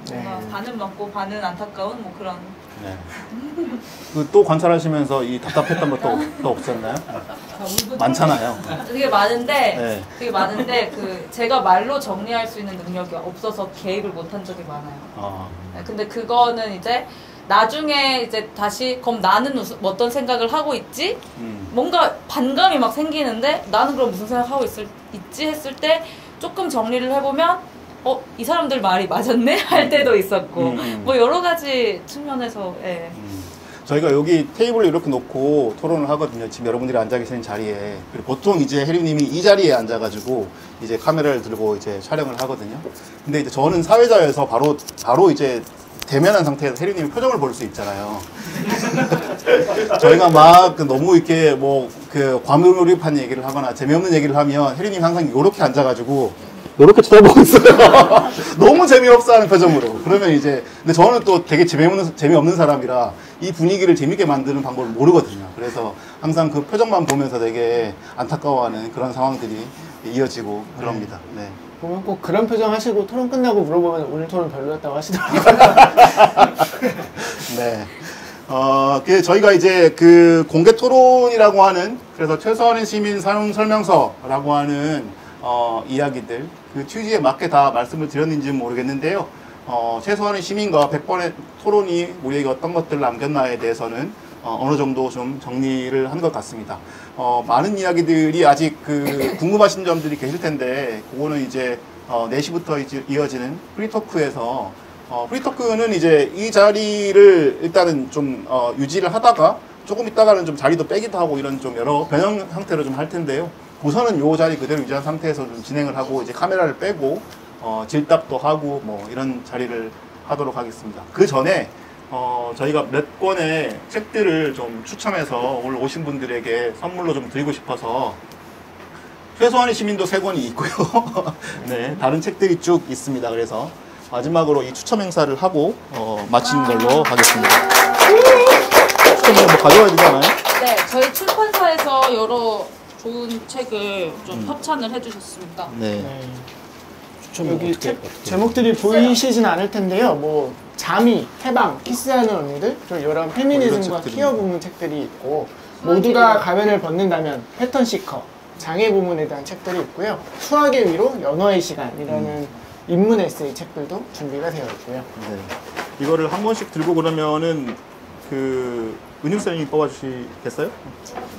뭔가 반은 맞고 반은 안타까운 뭐 그런. 네. 또 관찰하시면서 이 답답했던 것도 또 없었나요? 많잖아요. 되게 많은데, 그 제가 말로 정리할 수 있는 능력이 없어서 개입을 못한 적이 많아요. 근데 그거는 이제 나중에 이제 다시 그럼 나는 어떤 생각을 하고 있지? 뭔가 반감이 막 생기는데 나는 그럼 무슨 생각하고 있지? 했을 때 조금 정리를 해보면 이 사람들 말이 맞았네? 할 때도 있었고 뭐 여러 가지 측면에서 저희가 여기 테이블을 이렇게 놓고 토론을 하거든요. 지금 여러분들이 앉아 계시는 자리에. 그리고 보통 이제 혜림님이 이 자리에 앉아가지고 이제 카메라를 들고 이제 촬영을 하거든요. 근데 이제 저는 사회자여서 바로 이제 대면한 상태에서 혜림님의 표정을 볼 수 있잖아요. 저희가 막 너무 이렇게 뭐 그 과몰입한 얘기를 하거나 재미없는 얘기를 하면 혜림님이 항상 이렇게 앉아가지고 이렇게 쳐다보고 있어요. 너무 재미없어하는 표정으로. 그러면 이제 근데 저는 또 되게 재미없는 사람이라 이 분위기를 재밌게 만드는 방법을 모르거든요. 그래서 항상 그 표정만 보면서 되게 안타까워하는 그런 상황들이 이어지고 그럽니다. 네. 보면 꼭 그런 표정 하시고 토론 끝나고 물어보면 오늘 토론 별로였다고 하시더라고요. 네. 저희가 이제 그 공개 토론이라고 하는, 그래서 최소한의 시민 사용 설명서라고 하는, 이야기들, 그 취지에 맞게 다 말씀을 드렸는지는 모르겠는데요. 최소한의 시민과 100번의 토론이 우리에게 어떤 것들을 남겼나에 대해서는, 어느 정도 좀 정리를 한 것 같습니다. 많은 이야기들이 아직 그 궁금하신 점들이 계실 텐데, 그거는 이제, 4시부터 이어지는 프리토크에서 프리토크는 이제 이 자리를 일단은 좀 유지를 하다가 조금 있다가는 좀 자리도 빼기도 하고 이런 좀 여러 변형 형태로 좀 할 텐데요. 우선은 요 자리 그대로 유지한 상태에서 좀 진행을 하고 이제 카메라를 빼고 질답도 하고 뭐 이런 자리를 하도록 하겠습니다. 그 전에 저희가 몇 권의 책들을 좀 추첨해서 오늘 오신 분들에게 선물로 좀 드리고 싶어서 최소한의 시민도 3권이 있고요. 네, 다른 책들이 쭉 있습니다. 그래서 마지막으로 이 추첨 행사를 하고 마치는 걸로 하겠습니다. 추첨을 뭐 가져와야 되지 않아요? 네, 저희 출판사에서 여러 좋은 책을 좀 협찬을 해주셨습니다. 네. 여기 책 제목들이 보이시진 않을 텐데요. 뭐 자미, 해방, 키스하는 언니들, 그리고 이런 페미니즘과 키어 부문 책들이 있고, 모두가 가면을 벗는다면 패턴 시커, 장애 부문에 대한 책들이 있고요. 수학의 위로 연어의 시간이라는 인문 에세이 책들도 준비가 되어 있고요. 네. 이거를 한 번씩 들고 그러면은 그 은유 쌤이 뽑아주시겠어요?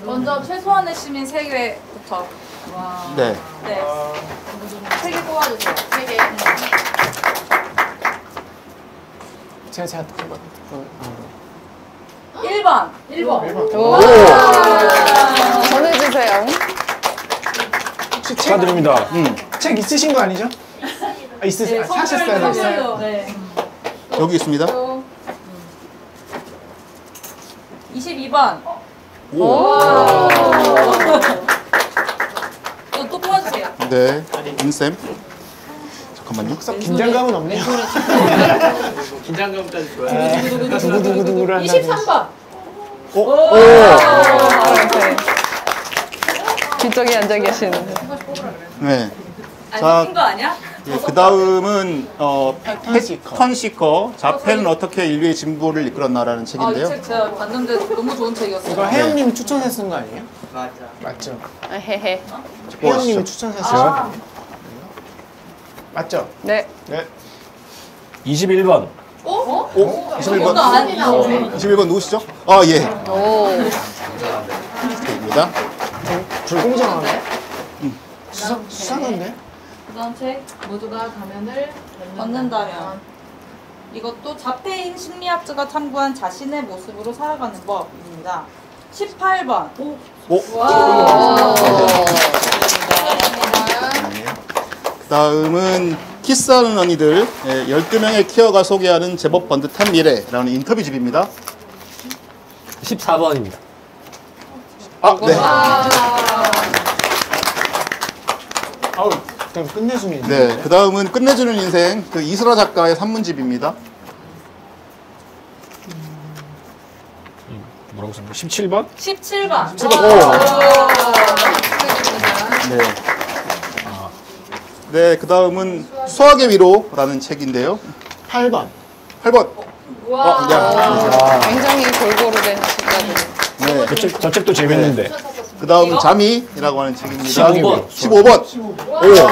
먼저 최소한의 시민 3개부터. 네. 네. 3개 뽑아주세요. 3개. 제가 1번. 1번. 오. 전해주세요. 혹시 축하드립니다. 책 있으신 거 아니죠? 있으세요? 사셨어요? 네. 여기 있습니다. 22번. 오. 이거 또 뽑아주세요. 네. 은유 쌤. 잠깐만요. 긴장감은 없네요. 긴장감까지 좋아요. 두구두구두구를 한다는 23번. 오. 뒤쪽에 앉아 계시는데. 네. 안 자, 시킨 거 아니야? 예, 그 다음은 패턴시커. 패턴시커 자폐는 어떻게 인류의 진보를 이끌었나라는 이 책인데요. 책 제가 봤는데 너무 좋은 책이었어요. 이거 혜영님이 추천해 쓴 거 아니에요? 맞아. 맞죠? 헤헤. 혜영님이 추천하셨어요. 맞죠? 네. 네. 21번. 어? 21번. 아니 나오네. 21번 누구시죠? 아, 예. 오. 입니다. 불공정하네. 수상한데? 그다음 책 모두가 가면을 벗는다면. 이것도 자폐인 심리학자가 탐구한 자신의 모습으로 살아가는 법입니다. 18번. 오. 그 다음은 키스하는 언니들 12명의 키어가 소개하는 제법 번듯한 미래라는 인터뷰집입니다. 14번입니다. 아, 네. 아우, 그럼 끝내주면. 네. 그 다음은 끝내주는 인생 그 이슬아 작가의 산문집입니다. 뭐라고 썼나? 17번? 17번. 네. 네, 그 다음은 수학의 위로라는 책인데요. 8번. 8번. 굉장히 골고루 된 책이거든요. 네. 저 책도 재밌는데. 그 다음은 자미라고 하는 책입니다. 15번. 15번. 오, 예.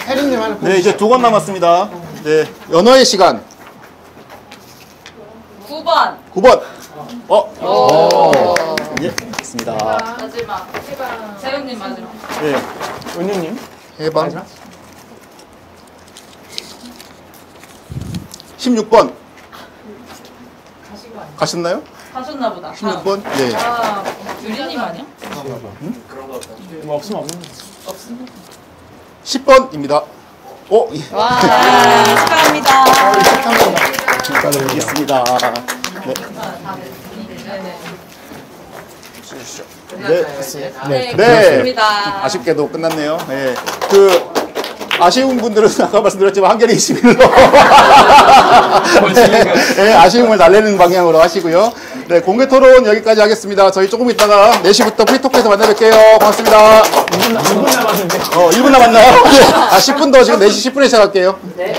혜린님 하나 네, 이제 2권 남았습니다. 네, 연어의 시간. 9번. 9번. 예, 있습니다. 마지막. 세훈님 마지막. 네, 은유님. 해방. 마지막. 16번. 가셨나요? 가셨나 보다. 16번? 네. 아, 유리님 아니야? 뭐 없으면 없는 거. 10번입니다. 오, 예. 축하합니다. 있습니다. 네. 주시죠. 네. 그렇습니다. 아쉽게도 끝났네요. 네. 아쉬운 분들은 아까 말씀드렸지만 한겨레 21로 네, 아쉬움을 달래는 방향으로 하시고요. 네, 공개 토론 여기까지 하겠습니다. 저희 조금 있다가 4시부터 프리토크에서 만나 뵐게요. 고맙습니다. 1분 남았는데. 1분 남았나요? 네. 10분 더 지금 4시 10분에 시작할게요. 네.